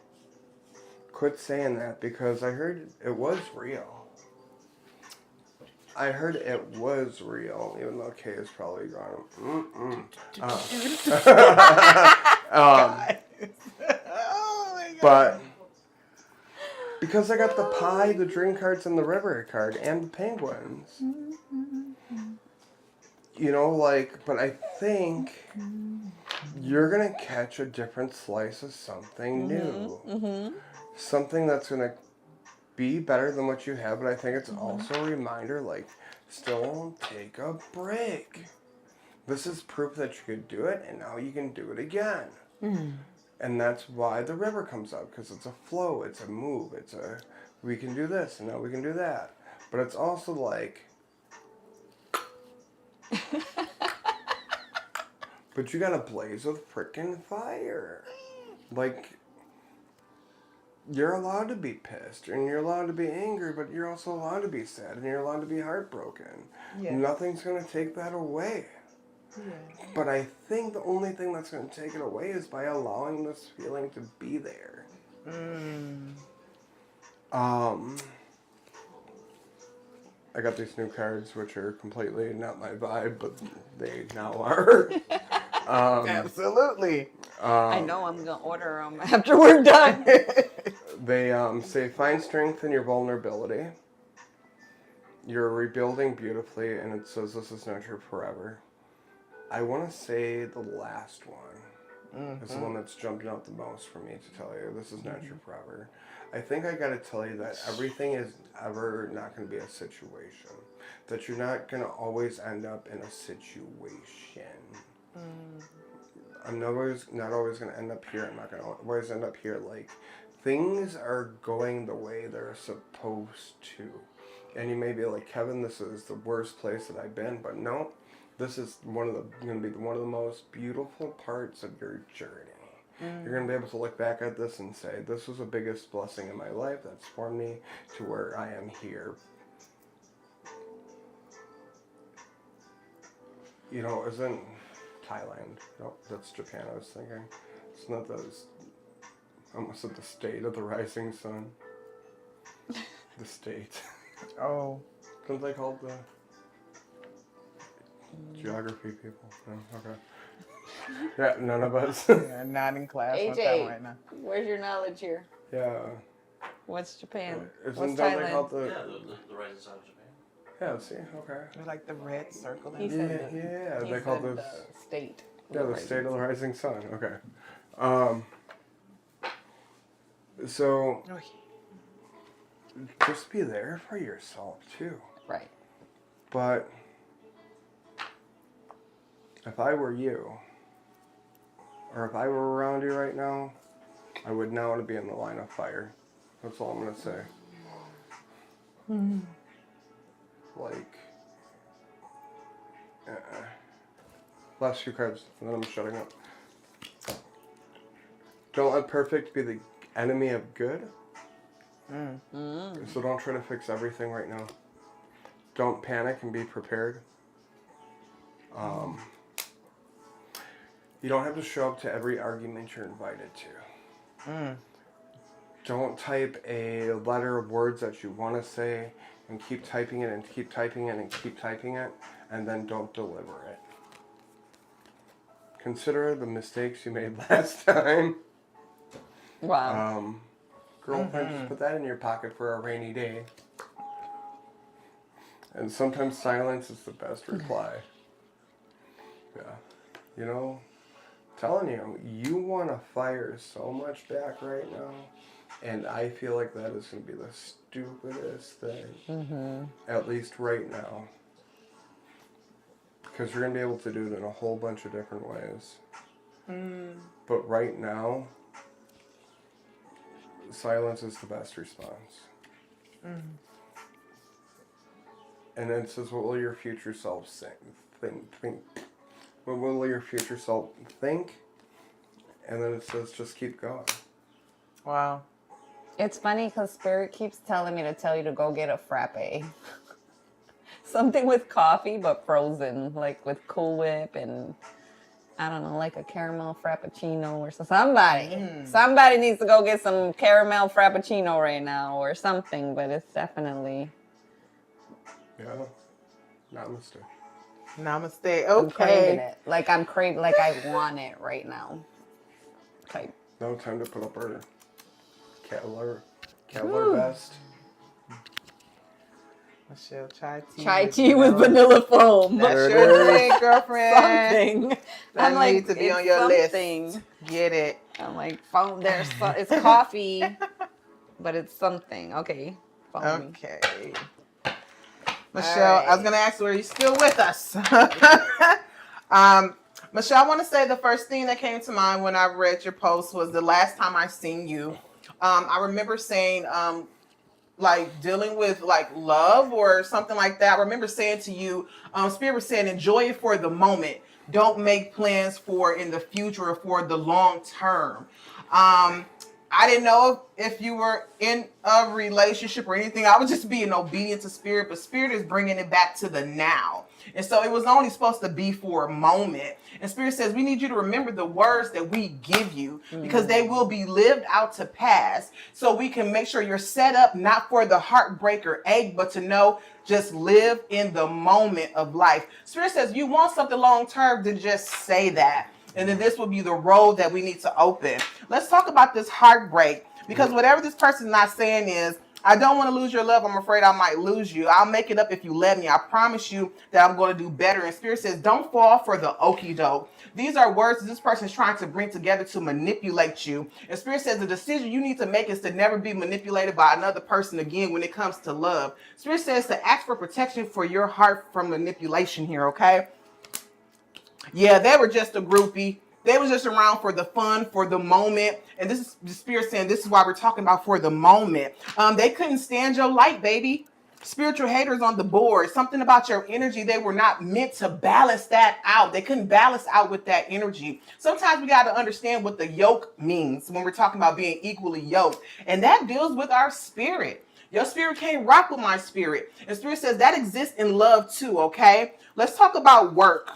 Quit saying that, because I heard it was real. I heard it was real, even though Kay is probably gone. Oh my God. But because I got the pie, the drink cards, and the river card, and the penguins. You know, like, but I think you're going to catch a different slice of something new. Something that's going to be better than what you have, but I think it's also a reminder, like, still take a break. This is proof that you could do it, and now you can do it again. And that's why the river comes up, because it's a flow, it's a move, we can do this, and now we can do that. But it's also like, but you gotta blaze with frickin' fire. Like, you're allowed to be pissed, and you're allowed to be angry, but you're also allowed to be sad, and you're allowed to be heartbroken. Yeah. Nothing's gonna take that away. Yeah. But I think the only thing that's going to take it away is by allowing this feeling to be there. I got these new cards, which are completely not my vibe, but they now are. Absolutely. I know I'm going to order them after we're done. They say, find strength in your vulnerability. You're rebuilding beautifully, and it says this is not your forever. I want to say the last one is the one that's jumping out the most for me to tell you. This is not your forever. I think I got to tell you that everything is ever not going to be a situation. That you're not going to always end up in a situation. I'm not always going to end up here. I'm not going to always end up here. Like, things are going the way they're supposed to. And you may be like, Kevin, this is the worst place that I've been. But no. This is going to be one of the most beautiful parts of your journey. You're going to be able to look back at this and say, this was the biggest blessing in my life that's formed me to where I am here. You know, isn't Thailand? Nope, that's Japan, I was thinking. It's not I almost said the state of the rising sun. The state. Oh. Don't they call it the... Geography people. No, okay. Yeah, none of us. Yeah, not in class with that AJ, right now. where's your knowledge here? Yeah. What's Japan? Isn't What's that they Thailand? called Yeah, the rising sun of Japan. Yeah, see, okay. They're like the red circle. He in said there. Yeah, He they call said this... the state. Yeah, the state of the rising sun, okay. So, just be there for yourself, too. Right. But, if I were you, or if I were around you right now, I would now want to be in the line of fire. That's all I'm going to say. Like, last few cards, and then I'm shutting up. Don't let perfect be the enemy of good. So don't try to fix everything right now. Don't panic and be prepared. You don't have to show up to every argument you're invited to. Don't type a letter of words that you want to say and keep typing it and keep typing it and keep typing it, and then don't deliver it. Consider the mistakes you made last time. Wow. Girlfriend, just put that in your pocket for a rainy day. And sometimes silence is the best reply. Yeah. You know, telling you, you want to fire so much back right now. And I feel like that is going to be the stupidest thing. At least right now. Because you're going to be able to do it in a whole bunch of different ways. But right now, silence is the best response. And then it says, what will your future self think? What will your future self think? And then it says, just keep going. Wow. It's funny because Spirit keeps telling me to tell you to go get a frappe. Something with coffee, but frozen, like with Cool Whip and, I don't know, like a caramel frappuccino or something. Somebody needs to go get some caramel frappuccino right now or something, but it's definitely... Yeah. Namaste. Namaste. I'm craving Okay. it. Like I'm craving, like I want it right now. Type. No time to put up our Kettler best. Michelle, chai tea. Chai tea with vanilla foam. That's There it your is. drink, girlfriend. Something. That I'm like, needs to be it's on your something. list. Get it. I'm like, foam. It's coffee, but it's something. Okay. Foamy. Okay. Michelle, I was going to ask you, are you still with us? Michelle, I want to say the first thing that came to mind when I read your post was the last time I seen you. I remember saying, like dealing with like love or something like that. I remember saying to you, Spirit was saying, enjoy it for the moment. Don't make plans for in the future or for the long term. I didn't know if you were in a relationship or anything. I was just being obedient to Spirit, but Spirit is bringing it back to the now. And so it was only supposed to be for a moment. And Spirit says, we need you to remember the words that we give you because they will be lived out to pass. So we can make sure you're set up not for the heartbreak or ache, but to know just live in the moment of life. Spirit says, you want something long term, to just say that. And then this will be the road that we need to open. Let's talk about this heartbreak because whatever this person's not saying is, I don't want to lose your love. I'm afraid I might lose you. I'll make it up if you let me. I promise you that I'm going to do better. And Spirit says, don't fall for the okie doke. These are words that this person is trying to bring together to manipulate you. And Spirit says the decision you need to make is to never be manipulated by another person again when it comes to love. Spirit says to ask for protection for your heart from manipulation here, okay? Yeah, they were just a groupie. They was just around for the fun, for the moment. And this is the Spirit saying this is why we're talking about for the moment. They couldn't stand your light, baby. Spiritual haters on the board. Something about your energy. They were not meant to balance that out. They couldn't balance out with that energy. Sometimes we got to understand what the yoke means when we're talking about being equally yoked. And that deals with our spirit. Your spirit can't rock with my spirit. And Spirit says that exists in love too, okay? Let's talk about work.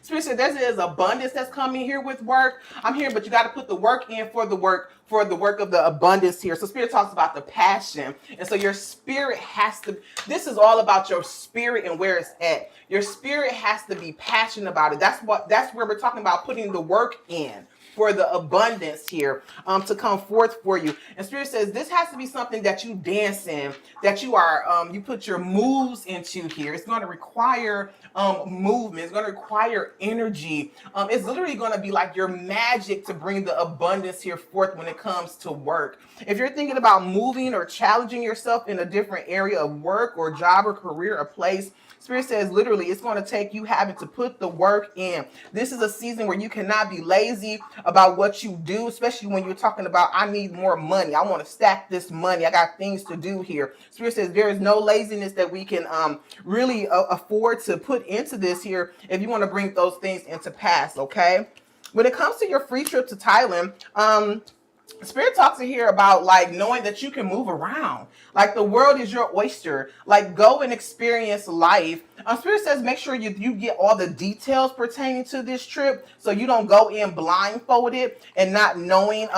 Spirit said there's abundance that's coming here with work. I'm here, but you got to put the work in for the work of the abundance here. So Spirit talks about the passion. And so your spirit has to, this is all about your spirit and where it's at. Your spirit has to be passionate about it. That's where we're talking about putting the work in for the abundance here to come forth for you. And Spirit says this has to be something that you dance in, that you are you put your moves into here. It's going to require movement. It's going to require energy. It's literally going to be like your magic to bring the abundance here forth when it comes to work. If you're thinking about moving or challenging yourself in a different area of work or job or career or place, Spirit says literally it's going to take you having to put the work in. This is a season where you cannot be lazy about what you do, especially when you're talking about, I need more money. I want to stack this money. I got things to do here. Spirit says there is no laziness that we can really afford to put into this here if you want to bring those things into pass, okay? When it comes to your free trip to Thailand, Spirit talks in here about like knowing that you can move around. Like the world is your oyster. Like go and experience life. Spirit says make sure you get all the details pertaining to this trip so you don't go in blindfolded and not knowing.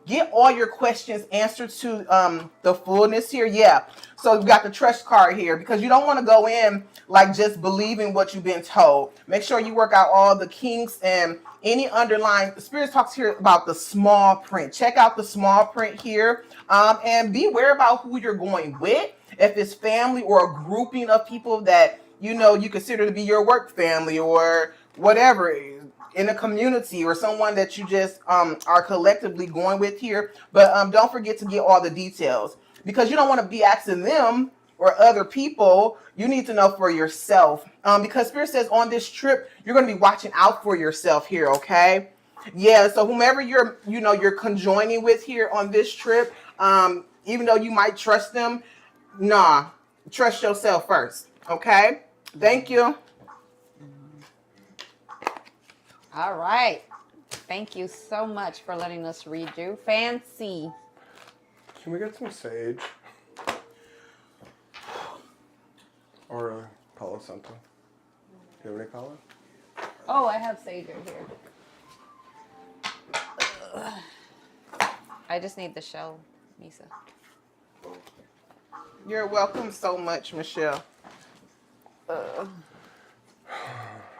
Get all your questions answered to the fullness here. Yeah. So we've got the trust card here because you don't want to go in like just believing what you've been told. Make sure you work out all the kinks and any underlying. The Spirit talks here about the small print. Check out the small print here and be aware about who you're going with. If it's family or a grouping of people that you know you consider to be your work family or whatever in a community or someone that you just are collectively going with here. But don't forget to get all the details because you don't want to be asking them or other people. You need to know for yourself because Spirit says on this trip you're going to be watching out for yourself here, okay? Yeah, so whomever you're conjoining with here on this trip, even though you might trust them, nah, trust yourself first, okay? Thank you. All right. Thank you so much for letting us read you. Fancy. Can we get some sage? Or Palo Santo? Do you have any Palo? Oh, I have sage right here. I just need the shell, Misa. You're welcome so much, Michelle.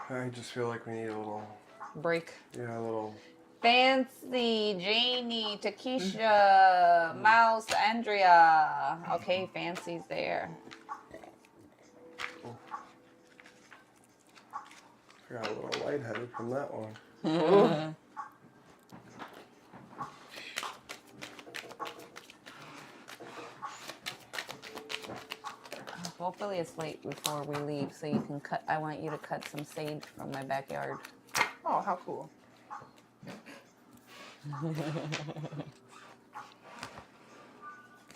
I just feel like we need a little break. Yeah, a little. Fancy, Janie, Takesha, Mouse, Andrea. Okay, Fancy's there. I got a little lightheaded from that one. Hopefully it's late before we leave so you can cut. I want you to cut some sage from my backyard. Oh, how cool.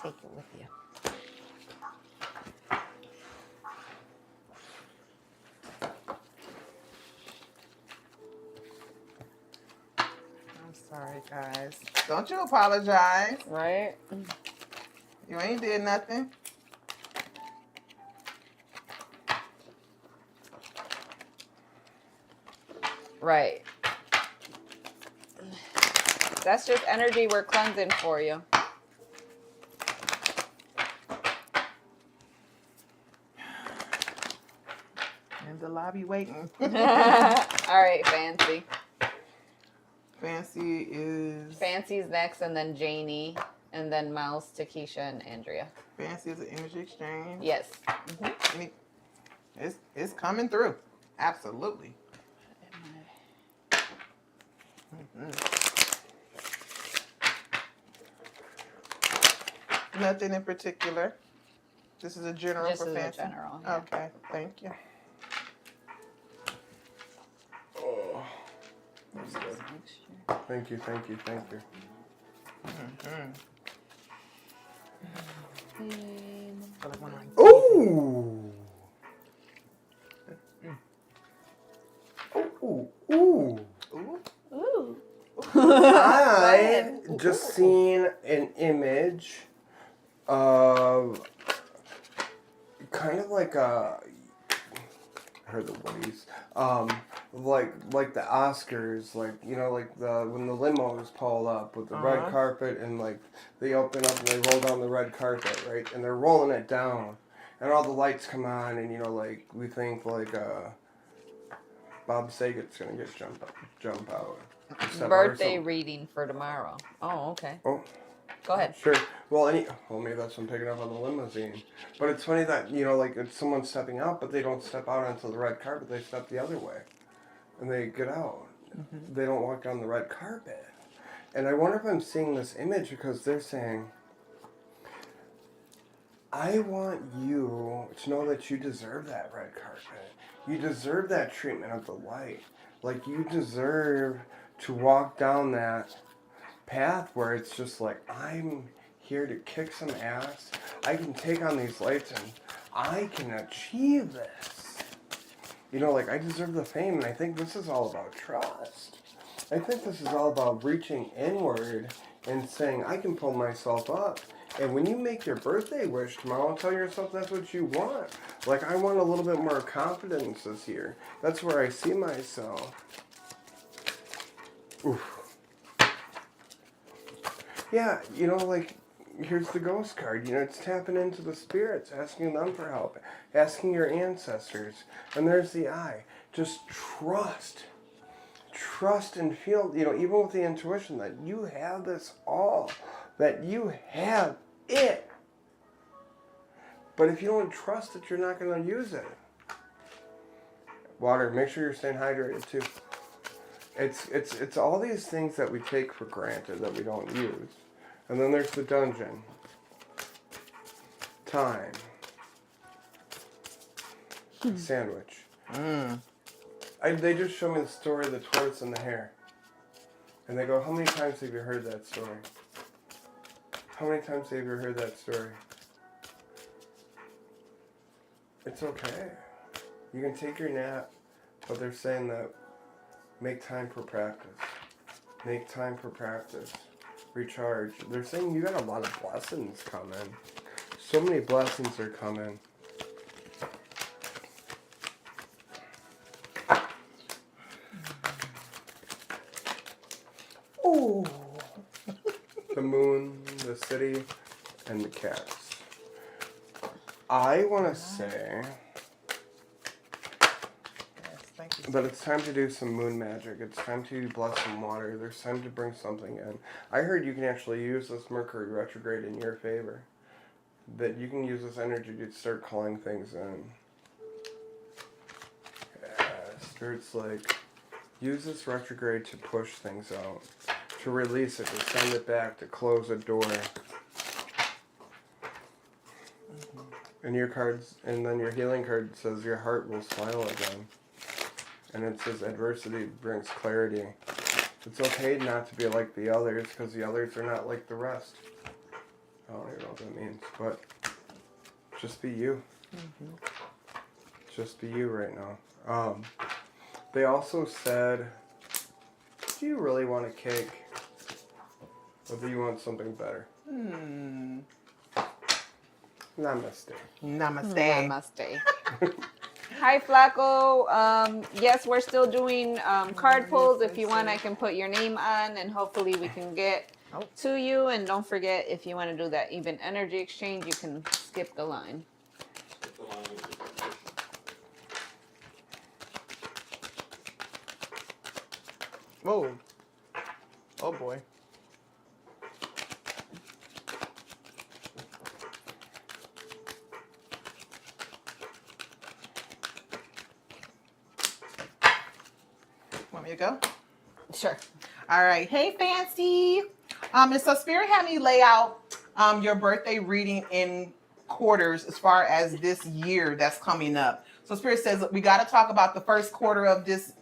Take it with you. I'm sorry, guys. Don't you apologize. Right? You ain't did nothing. Right. That's just energy we're cleansing for you. In the lobby waiting. All right, Fancy. Fancy's next, and then Janie, and then Mouse, Takesha, and Andrea. Fancy is an energy exchange. Yes. Mm-hmm. It's coming through. Absolutely. Mm-hmm. Nothing in particular. This is a general This for is Fancy. a general. Yeah. Okay, thank you. Oh, that's good. Thank you. Mm-hmm. Ooh. Ooh. Ooh. I just seen an image of kind of like a. I heard the Woodies. Like the Oscars, like like when the limos pull up with the red carpet and like they open up and they roll down the red carpet, right? And they're rolling it down, and all the lights come on, and like we think like Bob Saget's gonna get jump out. Birthday reading for tomorrow. Oh, okay. Oh. Go ahead. Sure. Well, maybe that's what I'm picking up on the limousine. But it's funny that, like it's someone stepping out, but they don't step out onto the red carpet. They step the other way. And they get out. Mm-hmm. They don't walk down the red carpet. And I wonder if I'm seeing this image because they're saying, I want you to know that you deserve that red carpet. You deserve that treatment of the light. Like, you deserve to walk down that path where it's just like, I'm here to kick some ass. I can take on these lights and I can achieve this. Like I deserve the fame, and I think this is all about trust. I think this is all about reaching inward and saying, I can pull myself up. And when you make your birthday wish tomorrow, tell yourself that's what you want. Like, I want a little bit more confidence this year. That's where I see myself. Oof. Yeah, like, here's the ghost card. It's tapping into the spirits, asking them for help, asking your ancestors. And there's the eye. Just trust. Trust and feel, even with the intuition that you have this all, that you have it. But if you don't trust it, you're not going to use it. Water, make sure you're staying hydrated too. It's all these things that we take for granted that we don't use. And then there's the dungeon. Time. Sandwich. They just show me the story of the tortoise and the hare. And they go, how many times have you heard that story? How many times have you heard that story? It's okay. You can take your nap, but they're saying that make time for practice. Make time for practice. Recharge. They're saying you got a lot of blessings coming. So many blessings are coming. Ooh. The moon, the city, and the cats. I want to say But it's time to do some moon magic. It's time to bless some water. There's time to bring something in. I heard you can actually use this Mercury retrograde in your favor. That you can use this energy to start calling things in. Yeah, Spirit's like, use this retrograde to push things out. To release it, to send it back, to close a door. And your cards, and then your healing card says your heart will smile again. And it says adversity brings clarity. It's okay not to be like the others, because the others are not like the rest. I don't even know what that means, but just be you. Just be you right now. They also said, do you really want a cake? Or do you want something better? Namaste. Namaste. Namaste. Hi, Flaco. Yes, we're still doing card pulls. If you want, I can put your name on, and hopefully we can get to you. And don't forget, if you want to do that even energy exchange, you can skip the line. Whoa. Oh, boy. Want me to go? Sure. All right. Hey, Fancy. And so Spirit had me lay out your birthday reading in quarters as far as this year that's coming up. So Spirit says we got to talk about the first quarter of this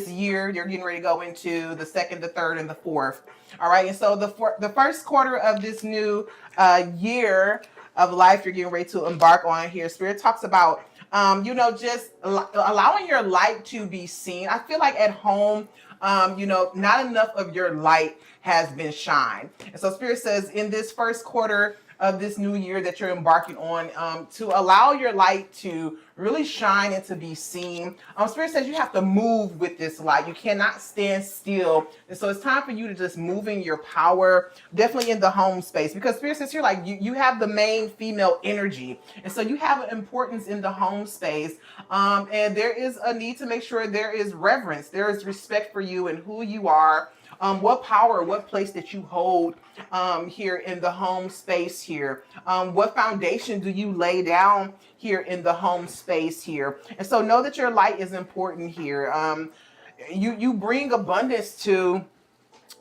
year. You're getting ready to go into the second, the third, and the fourth. All right. And so the first quarter of this new year of life you're getting ready to embark on here, Spirit talks about just allowing your light to be seen. I feel like at home, not enough of your light has been shined. And so Spirit says in this first quarter of this new year that you're embarking on, to allow your light to really shine and to be seen. Spirit says you have to move with this light. You cannot stand still. And so it's time for you to just move in your power, definitely in the home space, because Spirit says you're like, you have the main female energy. And so you have an importance in the home space. And there is a need to make sure there is reverence. There is respect for you and who you are. What power, what place that you hold here in the home space here? What foundation do you lay down here in the home space here? And so know that your light is important here. You bring abundance to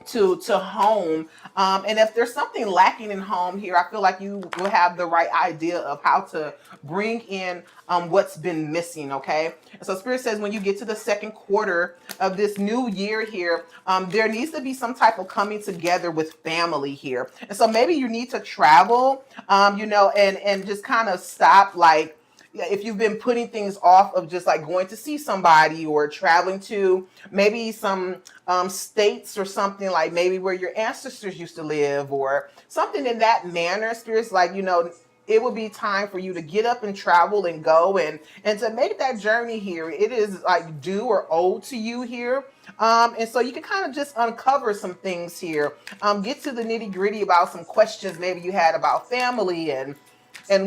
home, and if there's something lacking in home here, I feel like you will have the right idea of how to bring in what's been missing. Okay, and so Spirit says when you get to the second quarter of this new year here, there needs to be some type of coming together with family here. And so maybe you need to travel, and just kind of stop, like, if you've been putting things off of just like going to see somebody or traveling to maybe some states or something, like maybe where your ancestors used to live or something in that manner. Spirit's like, it will be time for you to get up and travel and go and to make that journey here. It is like due or owed to you here. And so you can kind of just uncover some things here. Get to the nitty gritty about some questions maybe you had about family and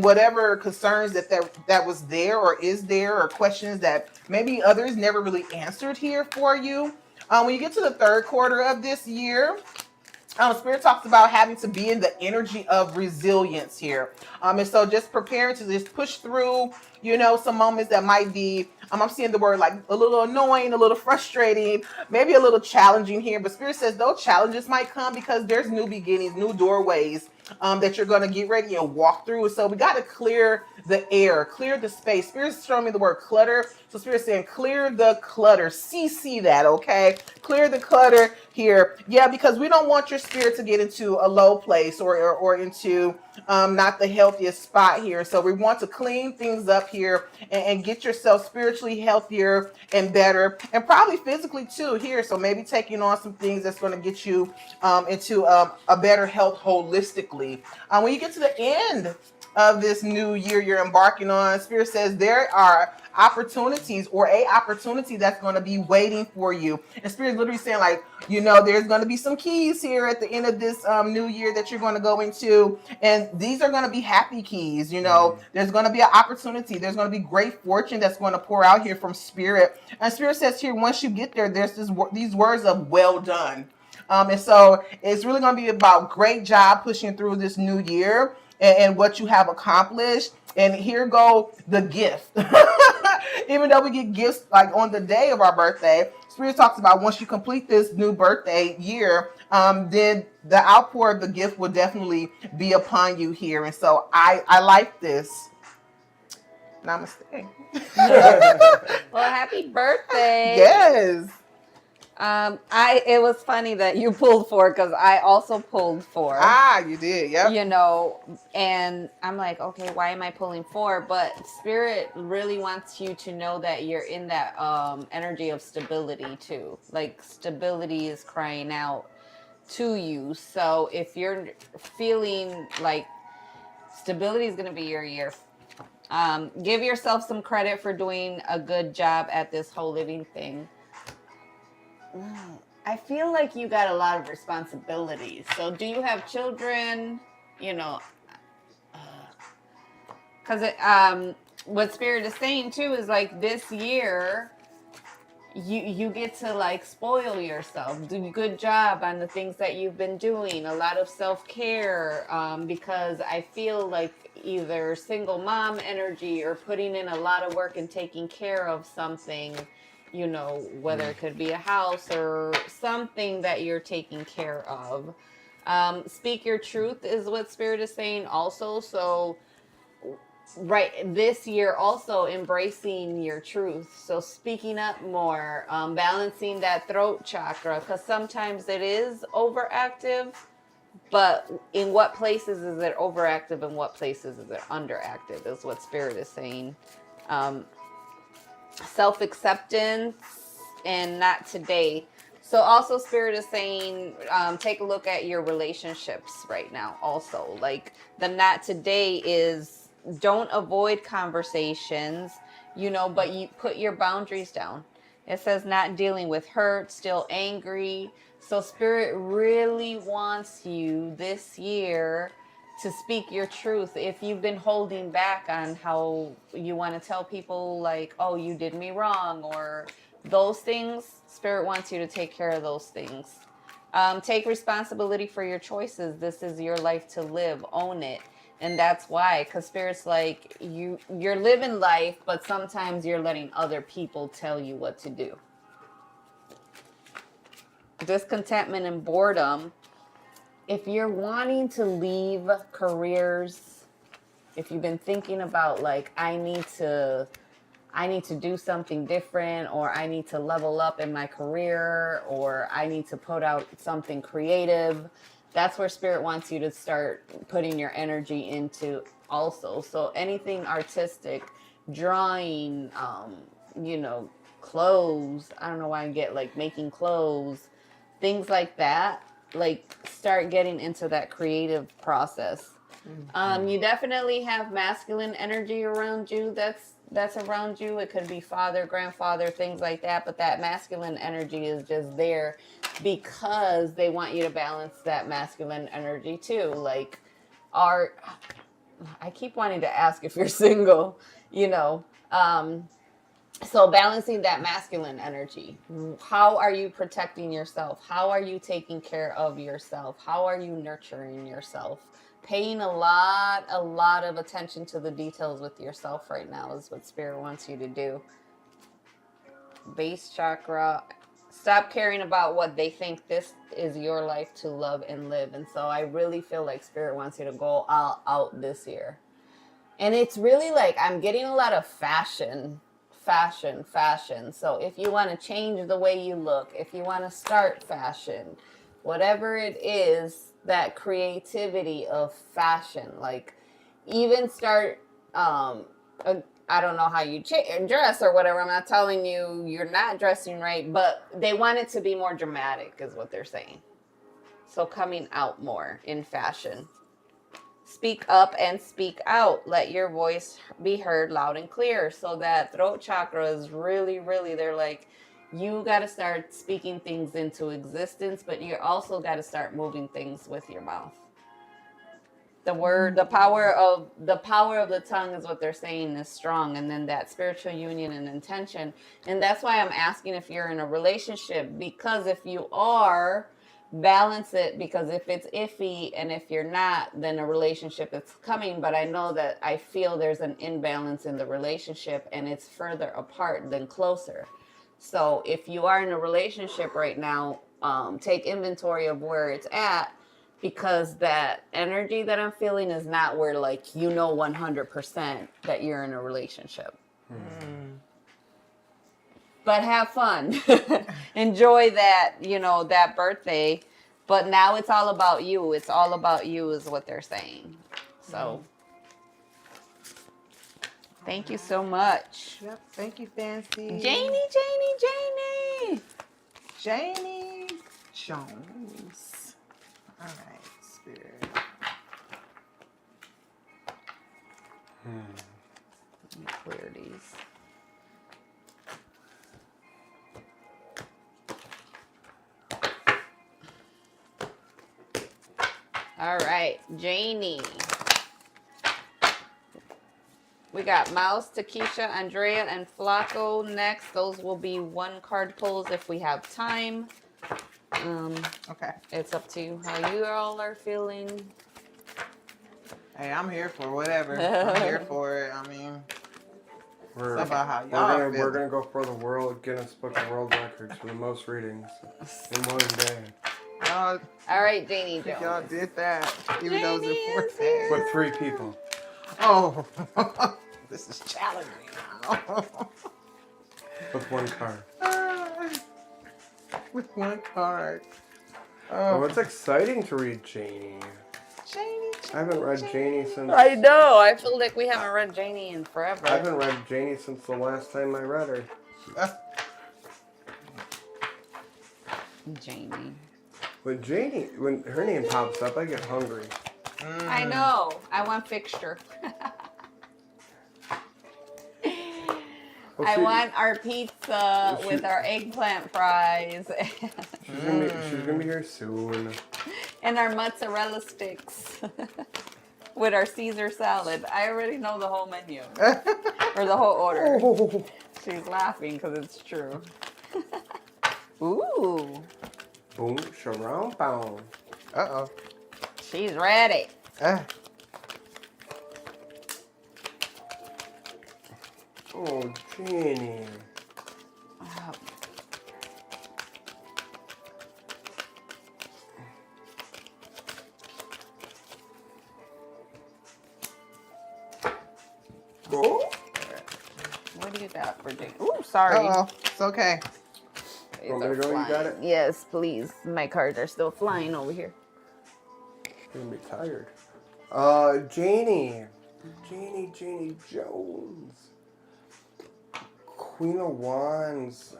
whatever concerns that was there or is there, or questions that maybe others never really answered here for you. When you get to the third quarter of this year, Spirit talks about having to be in the energy of resilience here. And so just preparing to just push through, some moments that might be, I'm seeing the word like a little annoying, a little frustrating, maybe a little challenging here. But Spirit says those challenges might come because there's new beginnings, new doorways that you're going to get ready and walk through. So we got to clear the air, clear the space. Spirit's showing me the word clutter. So Spirit's saying clear the clutter. CC that, okay? Clear the clutter here. Yeah, because we don't want your spirit to get into a low place or into not the healthiest spot here. So we want to clean things up here and get yourself spiritually healthier and better, and probably physically too here. So maybe taking on some things that's going to get you into a better health holistically. When you get to the end of this new year you're embarking on, Spirit says there are opportunities or a opportunity that's going to be waiting for you. And Spirit's literally saying, like, there's going to be some keys here at the end of this new year that you're going to go into. And these are going to be happy keys. There's going to be an opportunity. There's going to be great fortune that's going to pour out here from Spirit. And Spirit says here, once you get there, there's these words of well done. And so it's really going to be about great job pushing through this new year and what you have accomplished. And here go the gift. Even though we get gifts like on the day of our birthday, Spirit talks about once you complete this new birthday year, then the outpour of the gift will definitely be upon you here. And so I like this. Namaste. Well, happy birthday. Yes. It was funny that you pulled 4 because I also pulled 4. You did, yep. And I'm like, okay, why am I pulling 4? But Spirit really wants you to know that you're in that energy of stability too. Like stability is crying out to you. So if you're feeling like stability is going to be your year, give yourself some credit for doing a good job at this whole living thing. I feel like you got a lot of responsibilities. So do you have children? Because what Spirit is saying too is like this year, you get to like spoil yourself, do a good job on the things that you've been doing, a lot of self-care, because I feel like either single mom energy or putting in a lot of work and taking care of something, whether it could be a house or something that you're taking care of. Speak your truth is what Spirit is saying also. So right this year also embracing your truth, so speaking up more, balancing that throat chakra, because sometimes it is overactive, but in what places is it overactive and what places is it underactive is what Spirit is saying. Self-acceptance and not today. So also Spirit is saying, take a look at your relationships right now also. Like the not today is don't avoid conversations, but you put your boundaries down. It says not dealing with hurt, still angry. So Spirit really wants you this year to speak your truth. If you've been holding back on how you want to tell people like, oh, you did me wrong or those things, Spirit wants you to take care of those things. Take responsibility for your choices. This is your life to live. Own it. And that's why, because Spirit's like, you're living life, but sometimes you're letting other people tell you what to do. Discontentment and boredom. If you're wanting to leave careers, if you've been thinking about like, I need to do something different, or I need to level up in my career, or I need to put out something creative, that's where Spirit wants you to start putting your energy into also. So anything artistic, drawing, clothes. I don't know why I get like making clothes, things like that. Like start getting into that creative process. You definitely have masculine energy around you. That's around you. It could be father, grandfather, things like that. But that masculine energy is just there because they want you to balance that masculine energy too. Like, I keep wanting to ask if you're single, so balancing that masculine energy. How are you protecting yourself? How are you taking care of yourself? How are you nurturing yourself? Paying a lot of attention to the details with yourself right now is what Spirit wants you to do. Base chakra. Stop caring about what they think. This is your life to love and live. And so I really feel like Spirit wants you to go all out this year. And it's really like I'm getting a lot of fashion. So if you want to change the way you look, if you want to start fashion, whatever it is, that creativity of fashion, like even start, I don't know how you dress or whatever. I'm not telling you you're not dressing right, but they want it to be more dramatic is what they're saying. So coming out more in fashion. Speak up and speak out. Let your voice be heard loud and clear. So that throat chakra is really, really, they're like, you got to start speaking things into existence, but you also got to start moving things with your mouth. The word, the power of the tongue is what they're saying is strong. And then that spiritual union and intention. And that's why I'm asking if you're in a relationship, because if you are, balance it, because if it's iffy and if you're not, then a relationship is coming. But I know that I feel there's an imbalance in the relationship and it's further apart than closer. So if you are in a relationship right now, take inventory of where it's at, because that energy that I'm feeling is not where, like, 100% that you're in a relationship. But have fun. Enjoy that, that birthday. But now it's all about you. It's all about you is what they're saying. So thank you so much. Yep. Thank you, Fancy. Janie. Janie Jones. All right, Spirit. Let me clear these. All right, Janie. We got Mouse, Takesha, Andrea, and Flacco next. Those will be 1 card pulls if we have time. Okay. It's up to you how you all are feeling. Hey, I'm here for whatever. I'm here for it. I mean, it's about how y'all we're gonna go for the Guinness Book of World Records for the most readings in one day. Y'all, All right, Janie Jones. y'all did that, even though it was Janie in is 4 here. With 3 people. Oh, this is challenging now. With 1 card. With 1 card. Oh, it's exciting to read Janie. Janie. I haven't read Janie since... I know. I feel like we haven't read Janie in forever. I haven't read Janie since the last time I read her. Janie. When her name pops up, I get hungry. I know. I want fixture. I want our pizza with our eggplant fries. She's gonna be here soon. And our mozzarella sticks. With our Caesar salad. I already know the whole menu. Or the whole order. Oh. She's laughing because it's true. Ooh. Boom, sharound pound. Uh-oh. She's ready. Oh, Janie. Oh. What do you got for Jane? Ooh, sorry. Uh-oh. It's okay. Want me to go? You got it? Yes, please. My cards are still flying over here. You're gonna be tired. Janie Jones. Queen of Wands.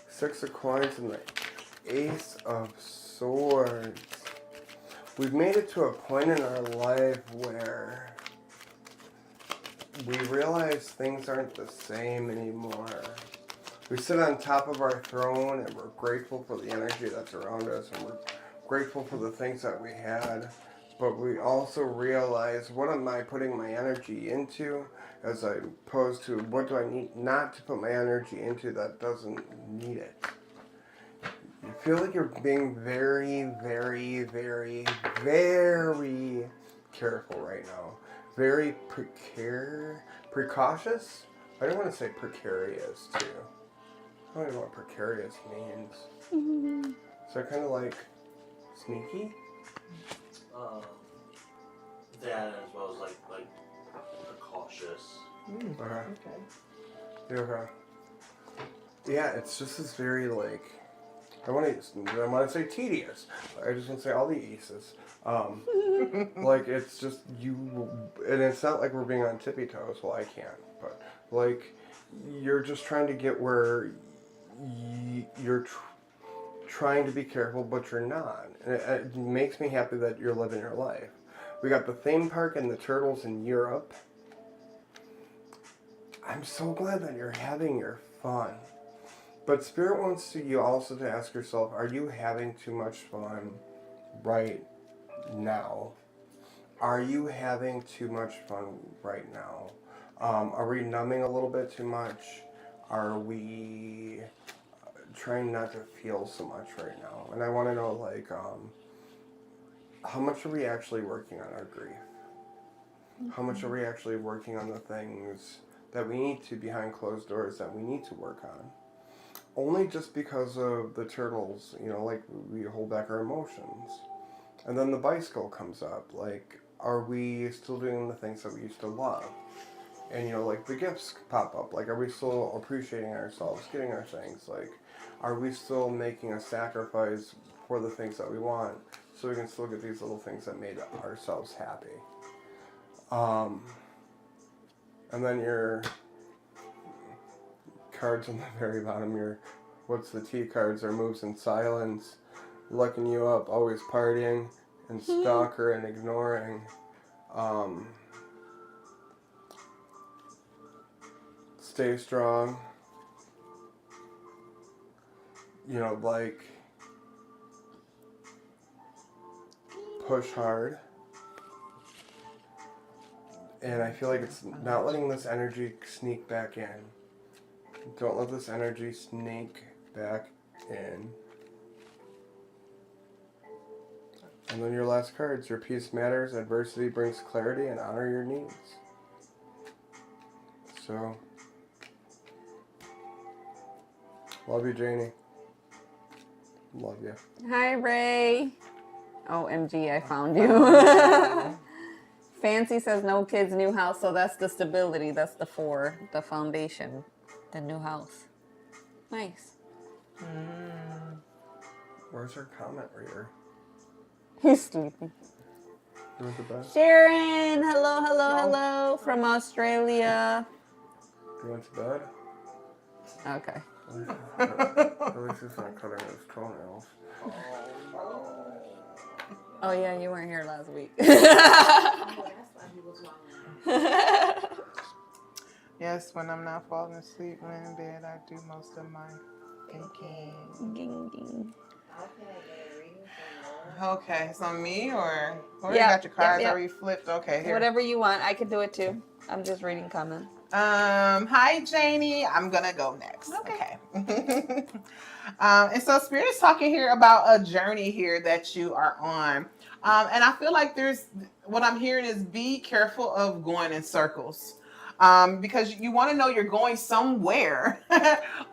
6 of Coins and the Ace of Swords. We've made it to a point in our life where we realize things aren't the same anymore. We sit on top of our throne and we're grateful for the energy that's around us and we're grateful for the things that we had. But we also realize, what am I putting my energy into as opposed to what do I need not to put my energy into that doesn't need it. You feel like you're being very, very, very, very careful right now. Very precautious? I don't want to say precarious, too. I don't even know what precarious means. Is that kind of like sneaky? That as well as like cautious. Okay. Yeah, it's just this very like I want to say tedious. I just want to say all the aces. Like it's just you, and it's not like we're being on tippy toes. Well, I can't, but like you're just trying to get where you're trying to be careful, but you're not. And it makes me happy that you're living your life. We got the theme park and the turtles in Europe. I'm so glad that you're having your fun. But Spirit wants you also to ask yourself, are you having too much fun right now? Are you having too much fun right now? Are we numbing a little bit too much? Are we trying not to feel so much right now? And I want to know, like, how much are we actually working on our grief? How much are we actually working on the things that we need to behind closed doors that we need to work on? Only just because of the turtles, like we hold back our emotions. And then the bicycle comes up. Like, are we still doing the things that we used to love? And, like the gifts pop up. Like, are we still appreciating ourselves, getting our things? Like, are we still making a sacrifice for the things that we want so we can still get these little things that made ourselves happy? And then your cards on the very bottom, your what's the T cards are moves in silence, looking you up, always partying, and stalker and ignoring. Stay strong. Like push hard. And I feel like it's not letting this energy sneak back in. Don't let this energy sneak back in. And then your last cards. Your peace matters, adversity brings clarity, and honor your needs. So, love you, Janie. Love you. Hi, Ray. OMG, I found you. Fancy says no kids, new house. So that's the stability. That's the 4, the foundation, the new house. Nice. Where's her comment reader? He's sleeping. You went to bed? Sharon, hello from Australia. You went to bed? Okay. At least he's not cutting his toenails. Oh yeah, you weren't here last week. Yes, when I'm not falling asleep, when in bed, I do most of my thinking. Ging, ging. Okay, so me or you Yep, got your cards yep. already flipped? Okay, here. Whatever you want, I can do it too. I'm just reading comments. Hi Janie. I'm gonna go next. Okay. And so Spirit is talking here about a journey here that you are on. And I feel like what I'm hearing is be careful of going in circles. Because you want to know you're going somewhere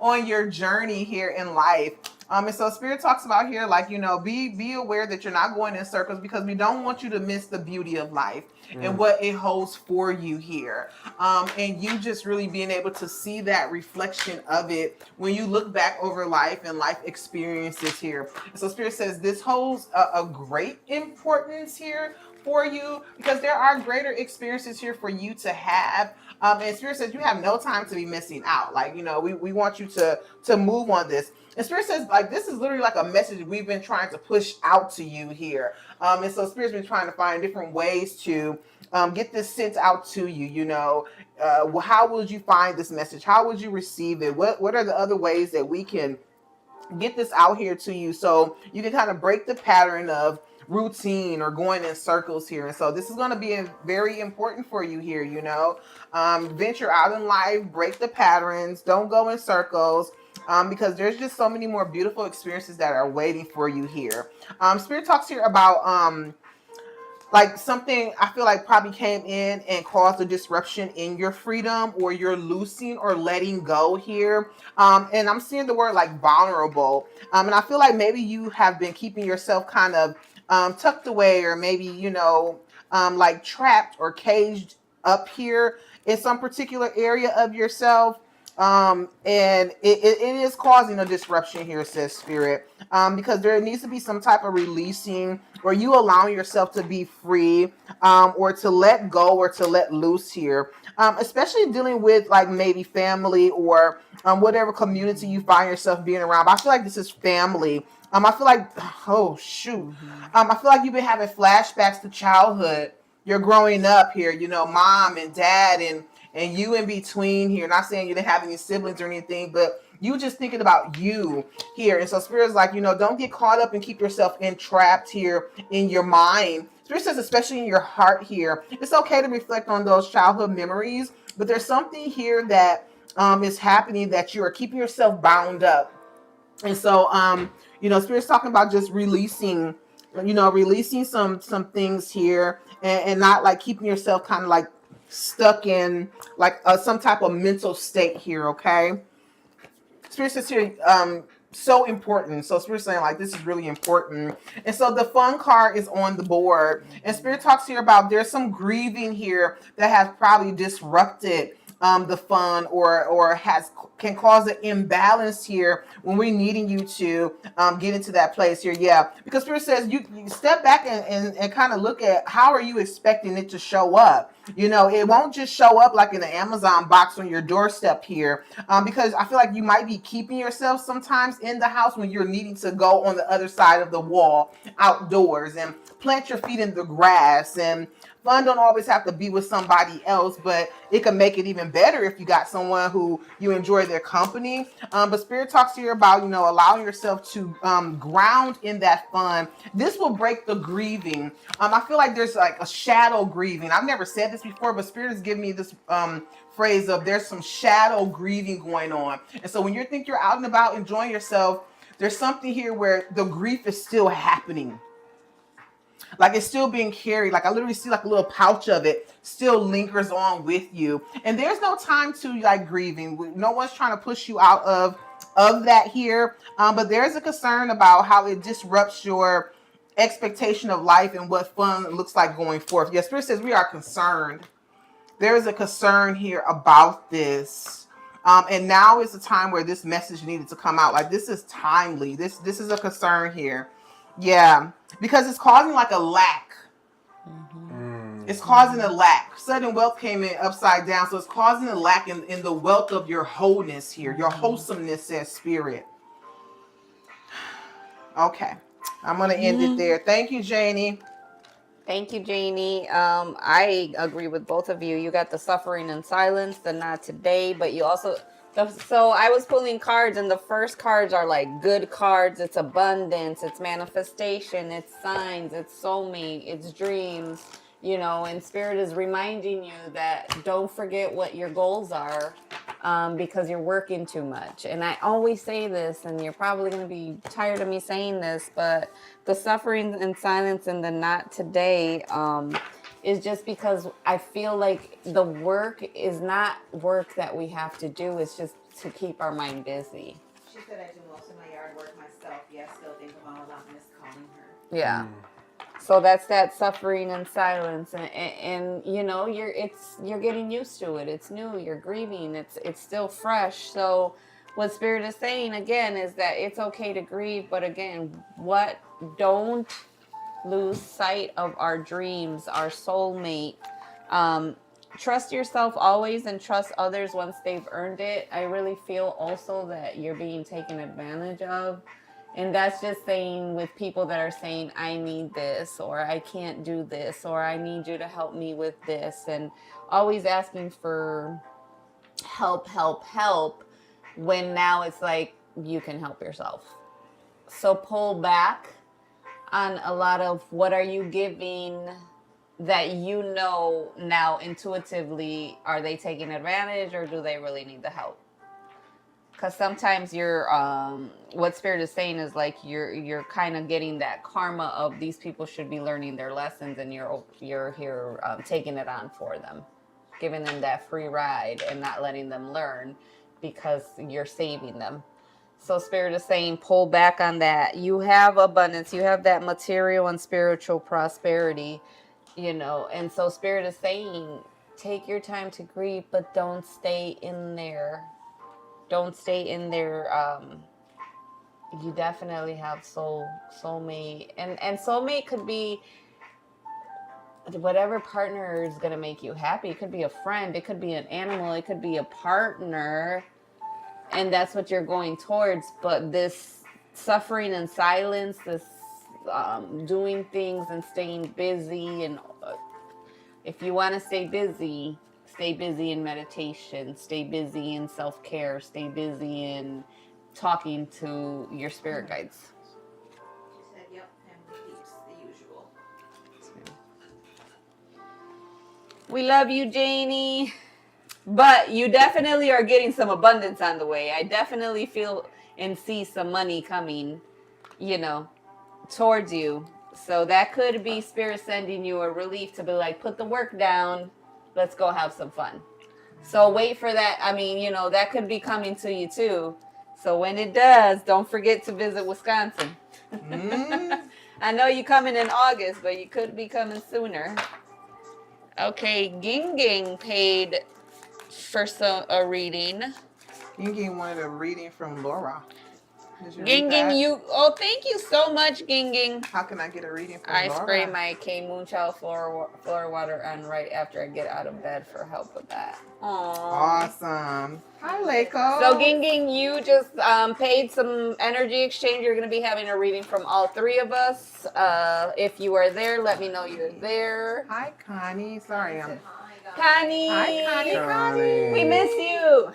on your journey here in life. And so Spirit talks about here, like, be aware that you're not going in circles because we don't want you to miss the beauty of life and what it holds for you here. And you just really being able to see that reflection of it when you look back over life and life experiences here. And so Spirit says this holds a great importance here for you because there are greater experiences here for you to have. And Spirit says you have no time to be missing out. Like, we want you to move on this. And Spirit says, like, this is literally like a message we've been trying to push out to you here. And so Spirit's been trying to find different ways to get this sent out to you. How would you find this message? How would you receive it? What are the other ways that we can get this out here to you so you can kind of break the pattern of routine or going in circles here? And so this is going to be very important for you here. Venture out in life, break the patterns, don't go in circles, because there's just so many more beautiful experiences that are waiting for you here. Spirit talks here about like something I feel like probably came in and caused a disruption in your freedom, or you're loosing or letting go here. And I'm seeing the word like vulnerable. And I feel like maybe you have been keeping yourself kind of tucked away, or maybe, like trapped or caged up here in some particular area of yourself. And it is causing a disruption here, says Spirit, because there needs to be some type of releasing, or you allowing yourself to be free, or to let go or to let loose here, especially dealing with like maybe family or whatever community you find yourself being around. But I feel like this is family I feel like, oh shoot, I feel like you've been having flashbacks to childhood. You're growing up here, you know, mom and dad and you in between here. Not saying you didn't have any siblings or anything, but you just thinking about you here. And so Spirit's like, you know, don't get caught up and keep yourself entrapped here in your mind. Spirit says, especially in your heart here. It's okay to reflect on those childhood memories, but there's something here that is happening that you are keeping yourself bound up. And so you know, Spirit's talking about just releasing, you know, releasing some things here, and not like keeping yourself kind of like stuck in like some type of mental state here. Okay, Spirit says here, so important. So Spirit's saying like this is really important. And so the fun card is on the board. And Spirit talks here about there's some grieving here that has probably disrupted the fun, or has can cause an imbalance here when we're needing you to get into that place here. Yeah, because Spirit says you step back and kind of look at how are you expecting it to show up. You know, it won't just show up like in the Amazon box on your doorstep here, because I feel like you might be keeping yourself sometimes in the house when you're needing to go on the other side of the wall outdoors and plant your feet in the grass. And fun don't always have to be with somebody else, but it can make it even better if you got someone who you enjoy their company. But Spirit talks to you about, you know, allowing yourself to ground in that fun. This will break the grieving. I feel like there's like a shadow grieving. I've never said this before, but Spirit has given me this phrase of there's some shadow grieving going on. And so when you think you're out and about enjoying yourself, there's something here where the grief is still happening. Like it's still being carried. Like I literally see like a little pouch of it still lingers on with you. And there's no time to like grieving. No one's trying to push you out of that here. But there's a concern about how it disrupts your expectation of life and what fun looks like going forth. Yes, Spirit says we are concerned. There is a concern here about this. And now is the time where this message needed to come out. Like this is timely. This is a concern here. Yeah, because it's causing like a lack. It's causing a lack. Sudden wealth came in upside down, so it's causing a lack in the wealth of your wholeness here, your wholesomeness, says Spirit. Okay, I'm gonna end it there. Thank you, Janie. Thank you, Janie. I agree with both of you. You got the suffering and silence, the not today, but you also. So I was pulling cards, and the first cards are like good cards. It's abundance, it's manifestation, it's signs, it's soulmate, it's dreams. You know, and Spirit is reminding you that don't forget what your goals are, because you're working too much. And I always say this, and you're probably going to be tired of me saying this, but the suffering and silence and the not today is just because I feel like the work is not work that we have to do. It's just to keep our mind busy. She said I do most of my yard work myself. Yes, still think about Miss calling her. Yeah. So that's that suffering and silence, and you know you're getting used to it. It's new. You're grieving. It's still fresh. So what Spirit is saying again is that it's okay to grieve, but again, don't lose sight of our dreams, our soulmate. Trust yourself always and trust others once they've earned it. I really feel also that you're being taken advantage of. And that's just saying with people that are saying, I need this, or I can't do this, or I need you to help me with this. And always asking for help, when now it's like you can help yourself. So pull back on a lot of what are you giving that you know now intuitively, are they taking advantage or do they really need the help? Because sometimes you're, what Spirit is saying is like you're kind of getting that karma of these people should be learning their lessons, and you're here taking it on for them, giving them that free ride and not letting them learn because you're saving them. So Spirit is saying pull back on that. You have abundance. You have that material and spiritual prosperity, you know. And so Spirit is saying take your time to grieve, but don't stay in there. Don't stay in there. You definitely have soulmate, and soulmate could be whatever partner is going to make you happy. It could be a friend, it could be an animal, it could be a partner, and that's what you're going towards. But this suffering in silence, this doing things and staying busy. And if you want to stay busy in meditation, stay busy in self-care, stay busy in talking to your spirit guides. She said, yep, and repeats the usual. We love you, Janie. But you definitely are getting some abundance on the way. I definitely feel and see some money coming, towards you. So that could be Spirit sending you a relief to be like, put the work down. Let's go have some fun. So wait for that. I mean, that could be coming to you too. So when it does, don't forget to visit Wisconsin. I know you're coming in August, but you could be coming sooner. Okay, Ging paid for a reading. Ging wanted a reading from Laura. Ging, thank you so much, Ging. How can I get a reading from Laura? I spray my K Moonchild floor water on right after I get out of bed for help with that. Aww. Awesome. Hi, Leiko. So, Ging, you just paid some energy exchange. You're going to be having a reading from all three of us. If you are there, let me know you're there. Hi, Connie. Sorry, I'm... Connie. Hi, Connie. We miss you.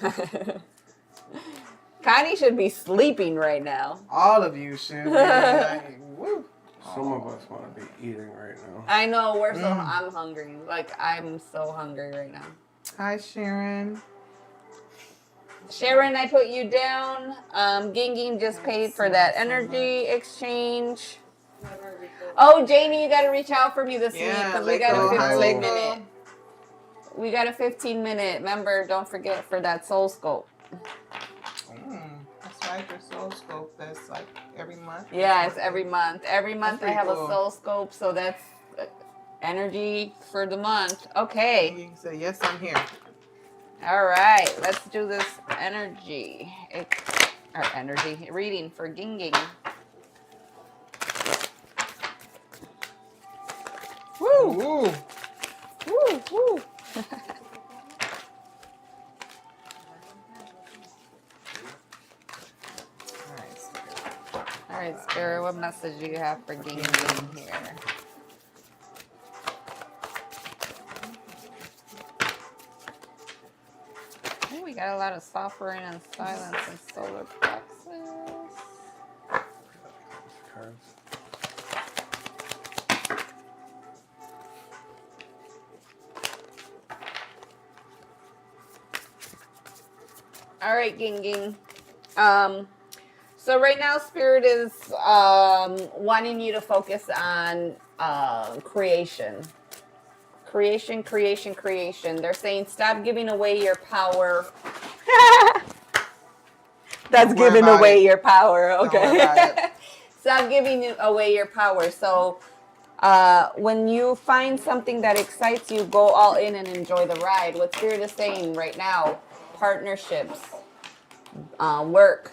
Connie should be sleeping right now. All of you should be. Like, woo. Some of us want to be eating right now. I know, I'm hungry. Like, I'm so hungry right now. Hi, Sharon. Sharon, I put you down. Ging just paid for that energy exchange. Oh, Janie, you got to reach out for me this week because we got a 15-minute. We got a 15-minute. Remember, don't forget for that soul scope. That's right, your soul scope. That's like every month. Yeah, it's every month. Every month I have a soul scope, so that's energy for the month. Okay. You can say, yes, I'm here. All right, let's do this energy reading for Ging. Woo! Woo! Woo! Woo! All right, Spirit, what message do you have for Ging here? Oh, we got a lot of suffering and silence and solar plexus. All right, Ging. So right now, Spirit is wanting you to focus on creation. Creation. They're saying stop giving away your power. That's giving away your power. Okay. Stop giving away your power. So when you find something that excites you, go all in and enjoy the ride. What Spirit is saying right now, partnerships, work.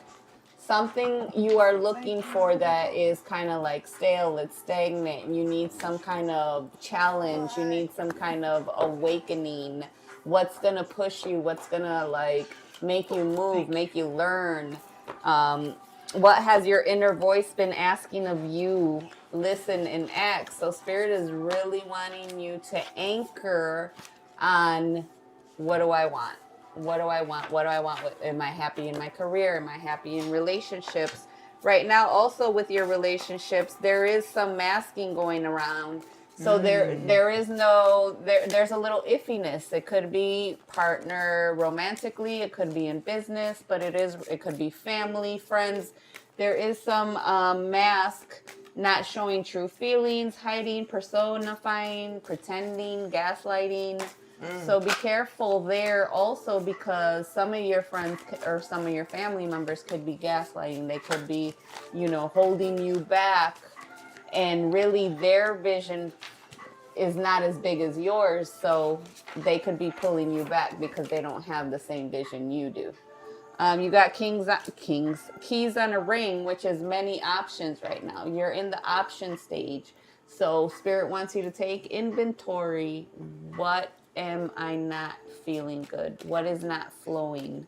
Something you are looking for that is kind of like stale, it's stagnant. You need some kind of challenge. You need some kind of awakening. What's going to push you? What's going to like make you move, make you learn? What has your inner voice been asking of you? Listen and act. So Spirit is really wanting you to anchor on what do I want? What do I want? What do I want? Am I happy in my career? Am I happy in relationships? Right now, also with your relationships, there is some masking going around. So there's a little iffiness. It could be partner romantically, it could be in business, but it could be family, friends. There is some mask, not showing true feelings, hiding, personifying, pretending, gaslighting. So be careful there also, because some of your friends or some of your family members could be gaslighting. They could be, holding you back, and really their vision is not as big as yours. So they could be pulling you back because they don't have the same vision you do. You got keys on a ring, which is many options right now. You're in the option stage. So Spirit wants you to take inventory. What am I not feeling good? What is not flowing?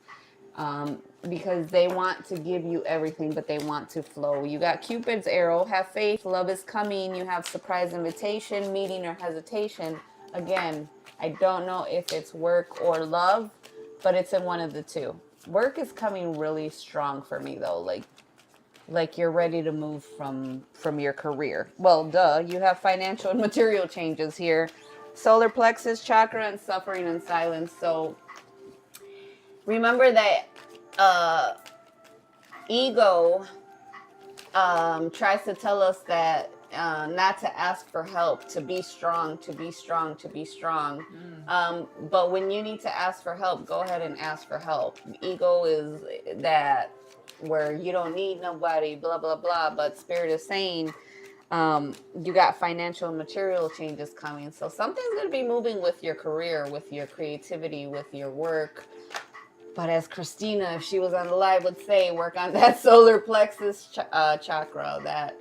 because they want to give you everything, but they want to flow. You got Cupid's arrow, have faith, love is coming. You have surprise invitation, meeting, or hesitation. Again, I don't know if it's work or love, but it's in one of the two. Work is coming really strong for me though, like you're ready to move from your career. Well, duh, you have financial and material changes here. Solar plexus chakra and suffering and silence. So remember that ego tries to tell us that not to ask for help, to be strong, to be strong, to be strong. But when you need to ask for help, go ahead and ask for help. Ego is that where you don't need nobody, blah, blah, blah. But Spirit is saying you got financial and material changes coming. So something's going to be moving with your career, with your creativity, with your work. But as Christina, if she was on the live, would say, work on that solar plexus chakra, that